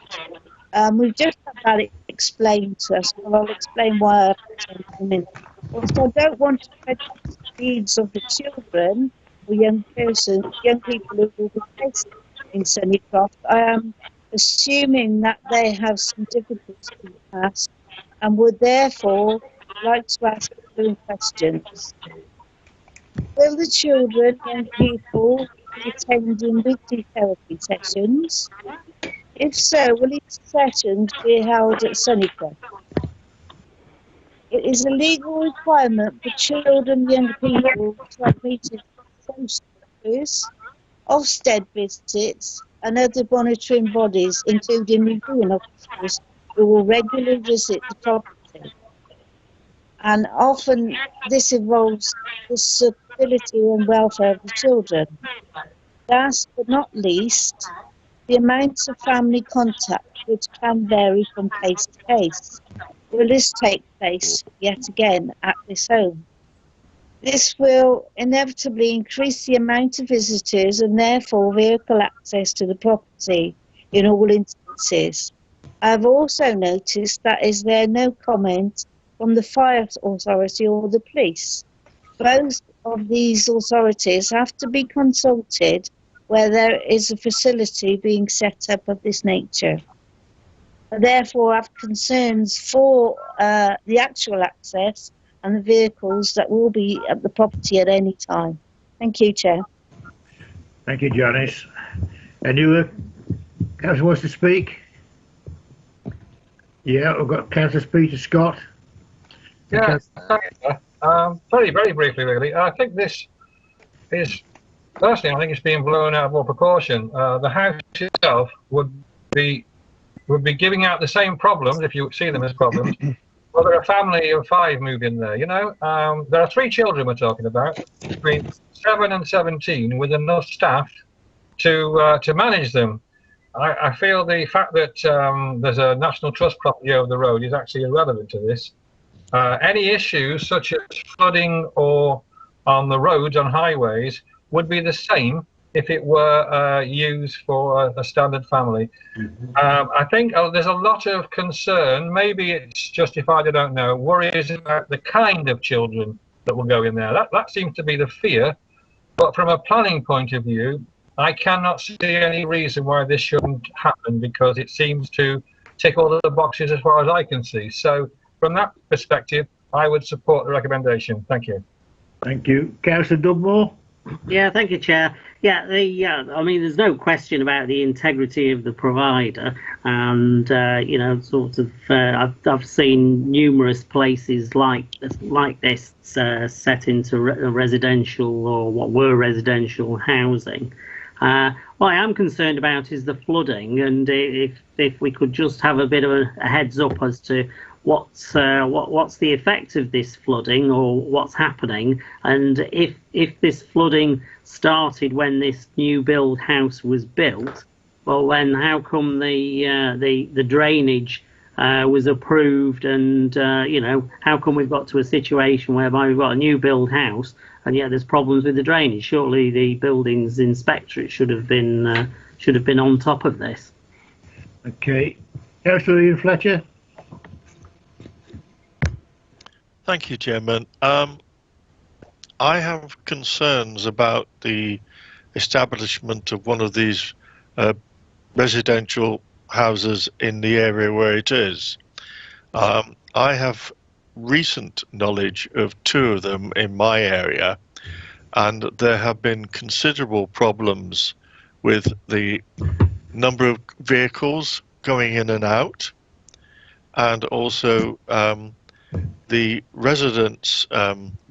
We've just had that explained to us, but I'll explain why in a minute. Also, I don't want to prejudice the needs of the children or young people who will be placed in Sunnycroft. I am assuming that they have some difficulties in the past and would therefore like to ask the following questions. Will the children and people be attending weekly therapy sessions? If so, will these sessions be held at Sunnycroft? It is a legal requirement for children and young people to have meetings with social workers, Ofsted visits and other monitoring bodies, including reviewing officers who will regularly visit the property. And often this involves the stability and welfare of the children. Last but not least, the amount of family contact, which can vary from case to case. Will this take place yet again at this home? This will inevitably increase the amount of visitors and therefore vehicle access to the property in all instances. I have also noticed that is there no comment from the fire authority or the police. Both of these authorities have to be consulted where there is a facility being set up of this nature. I therefore have concerns for the actual access and the vehicles that will be at the property at any time. Thank you, Chair. Thank you, Janice. Any other councillor wants to speak? Yeah, we've got Councillor Peter Scott. Yeah, very, very briefly, really. I think this is, personally, I think it's being blown out of all proportion. The house itself would be giving out the same problems, if you see them as problems, whether a family of 5 moved in there, you know. There are 3 children we're talking about, between 7 and 17, with enough staff to manage them. I feel the fact that there's a National Trust property over the road is actually irrelevant to this. Any issues such as flooding or on the roads, on highways, would be the same if it were used for a standard family. I think there's a lot of concern, maybe it's justified, I don't know, worries about the kind of children that will go in there. That seems to be the fear. But from a planning point of view, I cannot see any reason why this shouldn't happen, because it seems to tick all of the boxes as far as I can see. So from that perspective, I would support the recommendation. Thank you. Thank you. Councillor Dugmore? Yeah, thank you, Chair. Yeah, I mean, there's no question about the integrity of the provider, and you know, sort of, I've seen numerous places like this set into residential, or what were residential housing. What I am concerned about is the flooding, and if we could just have a bit of a heads up as to what's the effect of this flooding, or what's happening, and if this flooding started when this new build house was built, well then how come the drainage was approved, and you know, how come we've got to a situation whereby we've got a new build house and yet there's problems with the drainage? Surely the buildings inspectorate should have been on top of this. Okay, Councillor Ian Fletcher. Thank you, Chairman. I have concerns about the establishment of one of these residential houses in the area where it is. I have recent knowledge of 2 of them in my area, and there have been considerable problems with the number of vehicles going in and out, and also the residents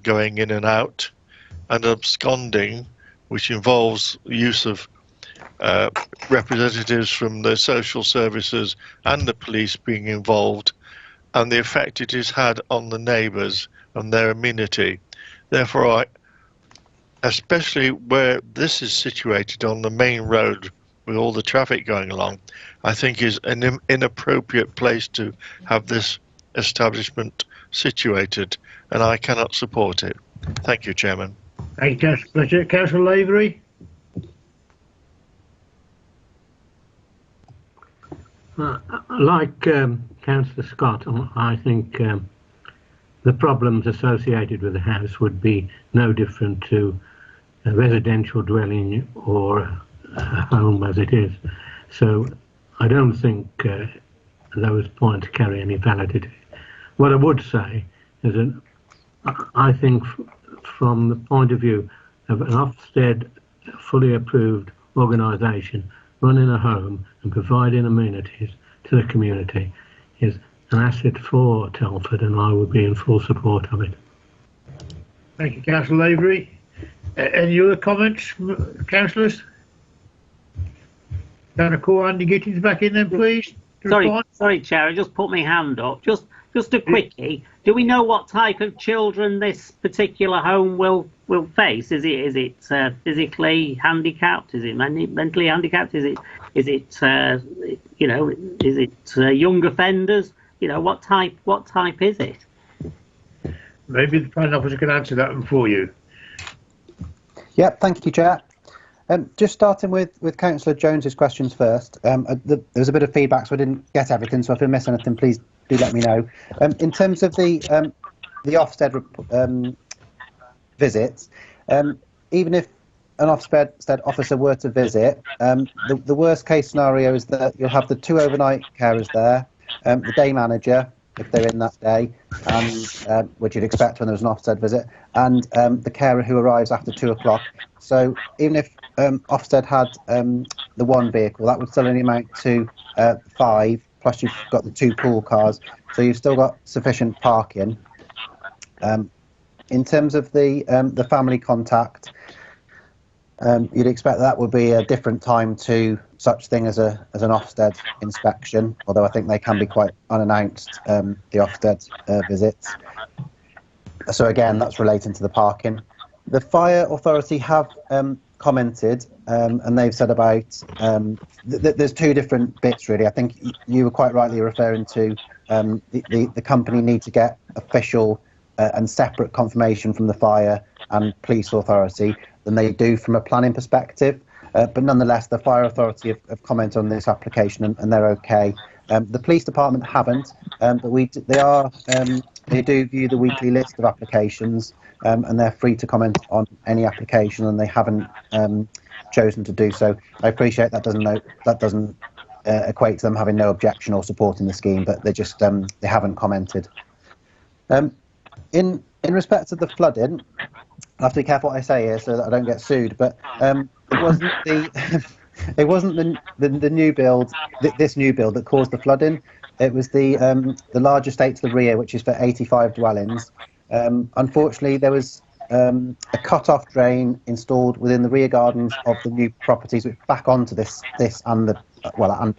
going in and out, and absconding, which involves use of representatives from the social services and the police being involved, and the effect it has had on the neighbours and their amenity. Therefore, especially where this is situated on the main road with all the traffic going along, I think is an inappropriate place to have this establishment situated, and I cannot support it. Thank you, Chairman. Thank you, Councillor Fletcher. Councillor Lavery? Like Councillor Scott, I think the problems associated with the house would be no different to a residential dwelling or a home as it is. So I don't think those points carry any validity. What I would say is that I think from the point of view of an Ofsted fully approved organisation running a home and providing amenities to the community is an asset for Telford, and I would be in full support of it. Thank you, Councillor Lavery. Any other comments, councillors? Can I call Andy Gittins back in then, please? Sorry, Chair, I just put my hand up. Just a quickie. Do we know what type of children this particular home will face? Is it physically handicapped? Is it mentally handicapped? Is it you know, is it young offenders? You know, what type is it? Maybe the planning officer can answer that one for you. Yep, thank you, Chair. Just starting with Councillor Jones's questions first. There was a bit of feedback, so I didn't get everything. So if I miss anything, please do let me know. In terms of the Ofsted visits, even if an Ofsted officer were to visit, the worst case scenario is that you'll have the 2 overnight carers there, the day manager, if they're in that day, and which you'd expect when there's an Ofsted visit, and the carer who arrives after 2 o'clock. So even if Ofsted had the 1 vehicle, that would still only amount to 5, plus you've got the 2 pool cars, so you've still got sufficient parking. In terms of the family contact, you'd expect that would be a different time to such thing as an Ofsted inspection, although I think they can be quite unannounced, the Ofsted visits. So again, that's relating to the parking. The fire authority have commented, and they've said about there's 2 different bits really. I think you were quite rightly referring to the company need to get official and separate confirmation from the fire and police authority than they do from a planning perspective. But nonetheless, the fire authority have commented on this application, and they're okay. The police department haven't, but they do view the weekly list of applications, and they're free to comment on any application, and they haven't chosen to do so. I appreciate that doesn't equate to them having no objection or supporting the scheme, but they just they haven't commented. In respect of the flooding, I have to be careful what I say here so that I don't get sued. But it wasn't the new build, this new build that caused the flooding. It was the large estate to the rear, which is for 85 dwellings. Unfortunately, there was a cut-off drain installed within the rear gardens of the new properties, which back onto this and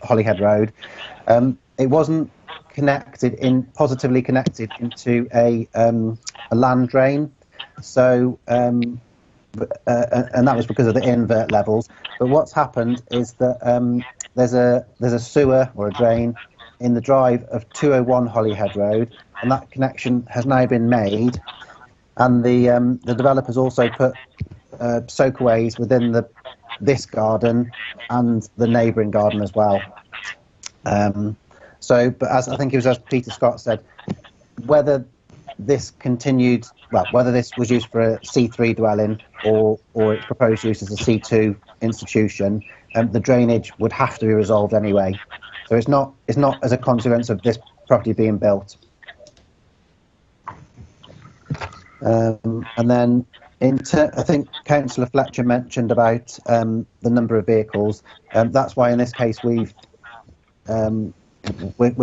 Holyhead Road. It wasn't positively connected into a land drain, so and that was because of the invert levels. But what's happened is that there's a sewer or a drain in the drive of 201 Holyhead Road, and that connection has now been made. And the developers also put soakaways within this garden and the neighbouring garden as well. But as I think it was, as Peter Scott said, whether this was used for a C3 dwelling or its proposed use as a C2 institution, the drainage would have to be resolved anyway. So it's not as a consequence of this property being built. And then I think Councillor Fletcher mentioned about the number of vehicles. That's why in this case we're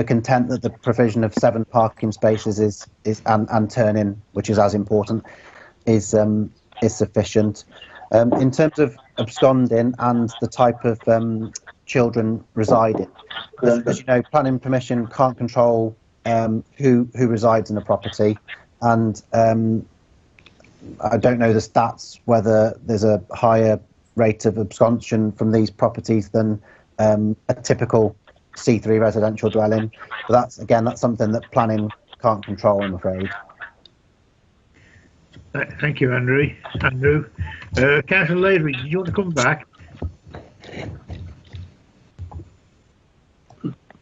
content that the provision of 7 parking spaces and turn-in, which is as important, is sufficient. In terms of absconding and the type of children residing, as you know, planning permission can't control who resides in a property, and I don't know the stats whether there's a higher rate of absconsion from these properties than a typical C3 residential dwelling, but that's something that planning can't control, I'm afraid. Thank you, Andrew. Councillor Lavery, did you want to come back?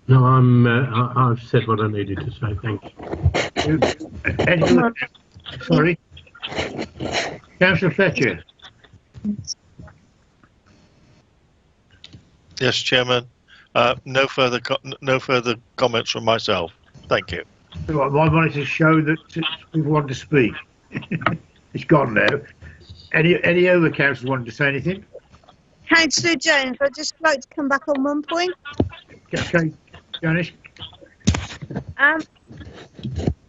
No, I've said what I needed to say. Thank you. Sorry, Councillor Fletcher. Yes, Chairman. No further comments from myself. Thank you. I wanted to show that people want to speak. It's gone now. Any other councillors wanted to say anything? Councillor Jones, I'd just like to come back on one point. Okay, Janice.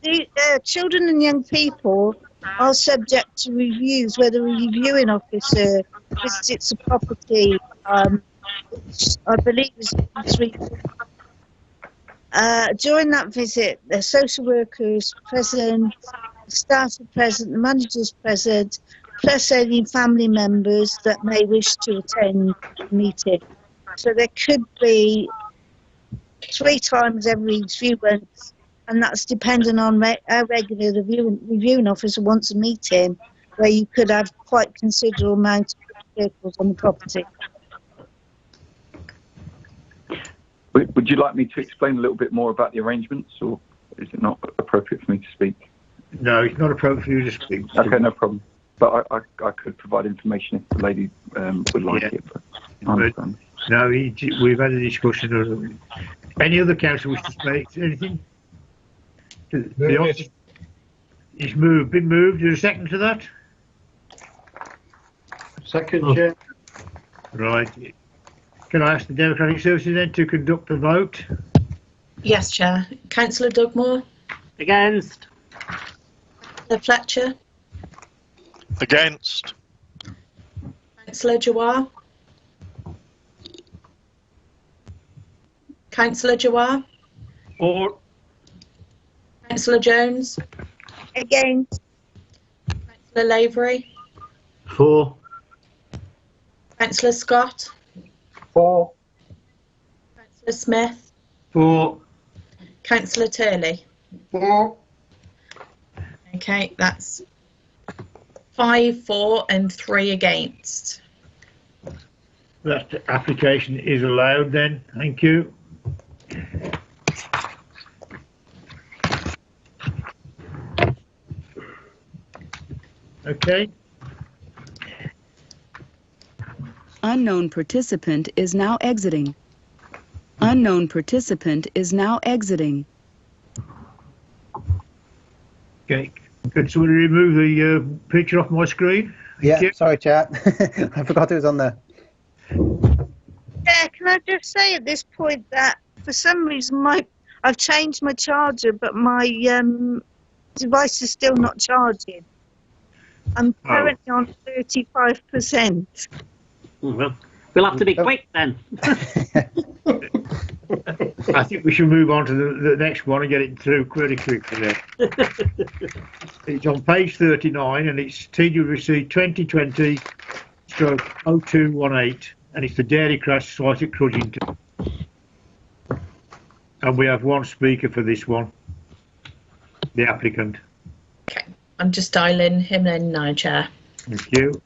The children and young people are subject to reviews, whether a reviewing officer visits a property, which I believe is 3. During that visit, the social workers present, the staff are present, the managers present, plus any family members that may wish to attend the meeting. So there could be 3 times every few months, and that's dependent on how regular the reviewing officer wants a meeting, where you could have quite considerable amount of vehicles on the property. Would you like me to explain a little bit more about the arrangements, or is it not appropriate for me to speak? No, it's not appropriate for you to speak. Okay, no problem. But I could provide information if the lady would like it. But I understand. No, we've had a discussion. Any other council wish to speak? Anything? It's been moved. Is there a second to that? Second, Chair. Right. Can I ask the Democratic Services then to conduct the vote? Yes, Chair. Councillor Dugmore? Against. Councillor Fletcher? Against. Councillor Jawar? Councillor Jawar? Or. Councillor Jones? Against. Councillor Lavery? For. Councillor Scott? For. Councillor Smith? For. Councillor Turley? For. Okay, that's 5 for and 3 against. That application is allowed then. Thank you. Okay. Unknown participant is now exiting. Unknown participant is now exiting. Okay. Could somebody remove the picture off my screen? Yeah, sorry, Chair. I forgot it was on there. Yeah, can I just say at this point that for some reason I've changed my charger, but my device is still not charging. I'm currently on 35%. Well, we'll have to be quick then. I think we should move on to the next one and get it through pretty quickly then. It's on page 39 and it's TWC 2020/0218 and it's the dairy crash site at Crudgington. And we have one speaker for this one, the applicant. Okay, I'm just dialing him in now, Chair. Thank you.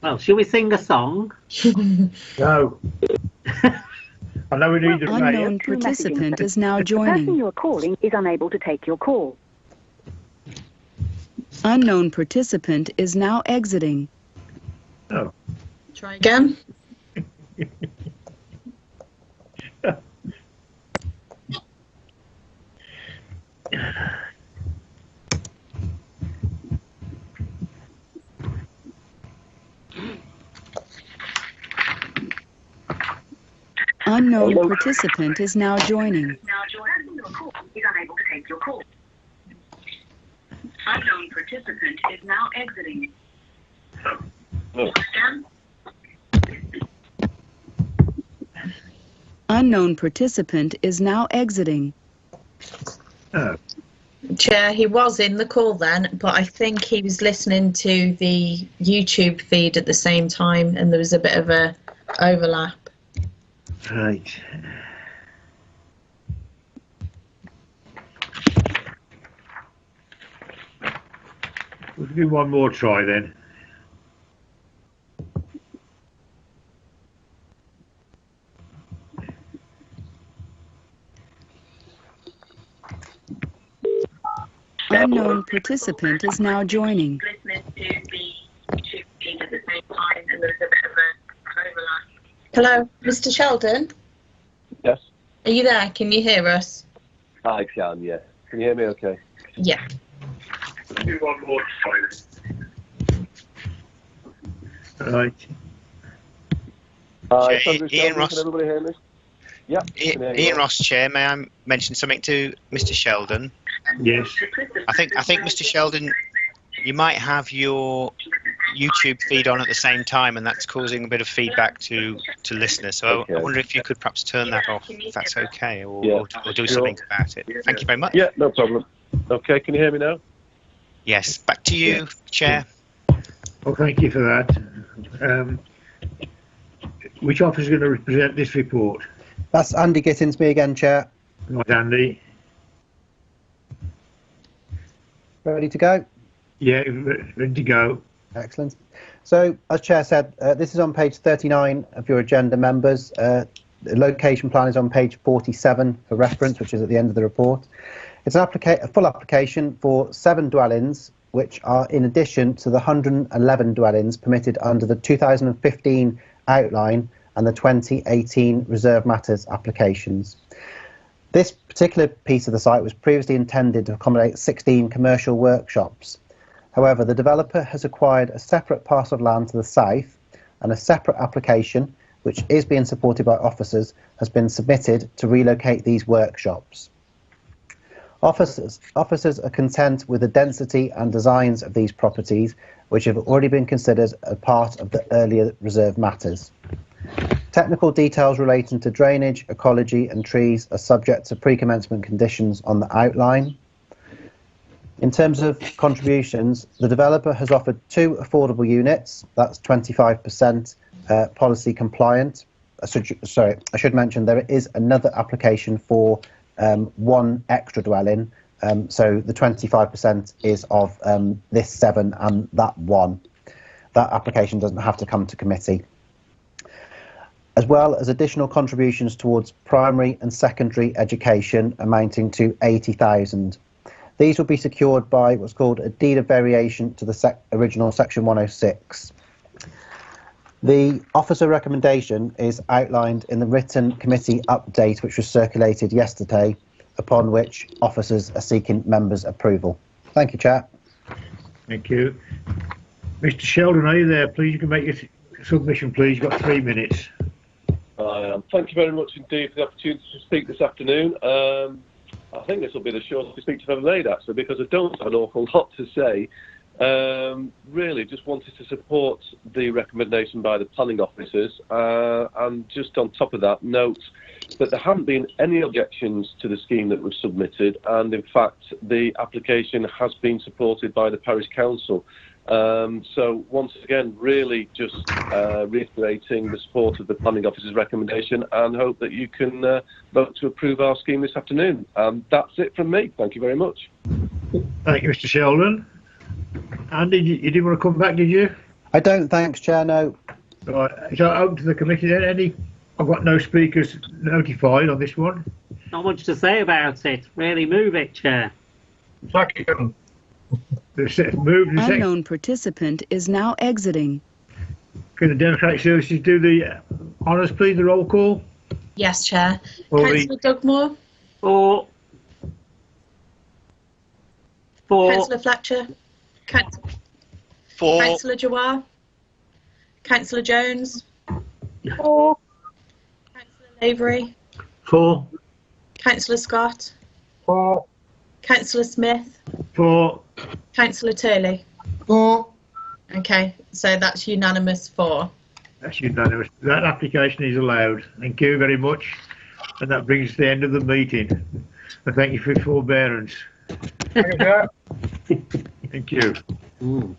Well, shall we sing a song? No. I know we need the Unknown participant is now joining. The person you are calling is unable to take your call. Unknown participant is now exiting. Oh. Try again. Unknown participant is now joining. Unable to take your call. Unknown participant is now exiting. Unknown participant is now exiting. Oh. Chair, he was in the call then, but I think he was listening to the YouTube feed at the same time and there was a bit of a overlap. Right. We'll do one more try then. Unknown participant is now joining. Listening to the YouTube feed at the same time and there was a bit of a overlap. Hello, Mr. Sheldon? Yes? Are you there? Can you hear us? I can, yeah. Can you hear me okay? Yeah. Do one more try. Right. Ian Ross. Can everybody hear me? Yeah. Ian Ross, Chair. May I mention something to Mr. Sheldon? Yes. I think Mr. Sheldon, you might have your YouTube feed on at the same time, and that's causing a bit of feedback to listeners. So Okay. I wonder if you could perhaps turn that off, if that's okay, or do sure. something about it. Thank you very much. Yeah, no problem. Okay, can you hear me now? Yes. Back to you, Chair. Well, thank you for that. Which officer is going to represent this report? That's Andy Gittins, me again, Chair. Right, Andy. Ready to go? Yeah, ready to go. Excellent. So, as Chair said, this is on page 39 of your agenda, members. The location plan is on page 47 for reference, which is at the end of the report. It's a full application for 7 dwellings, which are in addition to the 111 dwellings permitted under the 2015 outline and the 2018 reserve matters applications. This particular piece of the site was previously intended to accommodate 16 commercial workshops. However, the developer has acquired a separate parcel of land to the south, and a separate application, which is being supported by officers, has been submitted to relocate these workshops. Officers are content with the density and designs of these properties, which have already been considered a part of the earlier reserve matters. Technical details relating to drainage, ecology and trees are subject to pre-commencement conditions on the outline. In terms of contributions, the developer has offered 2 affordable units, that's 25% policy compliant. I should mention there is another application for 1 extra dwelling, so the 25% is of this 7 and that 1. That application doesn't have to come to committee. As well as additional contributions towards primary and secondary education amounting to 80,000. These will be secured by what's called a deed of variation to the original section 106. The officer recommendation is outlined in the written committee update which was circulated yesterday, upon which officers are seeking members' approval. Thank you, Chair. Thank you. Mr. Sheldon, are you there? Please, you can make your submission, please. You've got 3 minutes. Thank you very much indeed for the opportunity to speak this afternoon. I think this will be the shortest speech I've ever made, actually, because I don't have an awful lot to say. Really just wanted to support the recommendation by the planning officers, and just on top of that, note that there haven't been any objections to the scheme that was submitted, and in fact the application has been supported by the parish council. So once again, really just reiterating the support of the planning officer's recommendation, and hope that you can vote to approve our scheme this afternoon. That's it from me. Thank you very much. Thank you, Mr. Sheldon. Andy, you didn't want to come back, did you? I don't, thanks, Chair, no. Right, so open to the committee then. I've got no speakers notified on this one. Not much to say about it. Really move it, Chair. Second. Unknown participant is now exiting. Can the Democratic Services do the honours, please, the roll call? Yes, Chair. Councillor Dugmore. For. Councillor Fletcher. For. Councillor Jawar. Councillor Jones. For. Councillor Lavery. For. Councillor Scott. For. Councillor Smith. For. Councillor Turley. For. Okay, so that's unanimous for. That's unanimous. That application is allowed. Thank you very much. And that brings us to the end of the meeting. And thank you for your forbearance. Thank you. Thank you.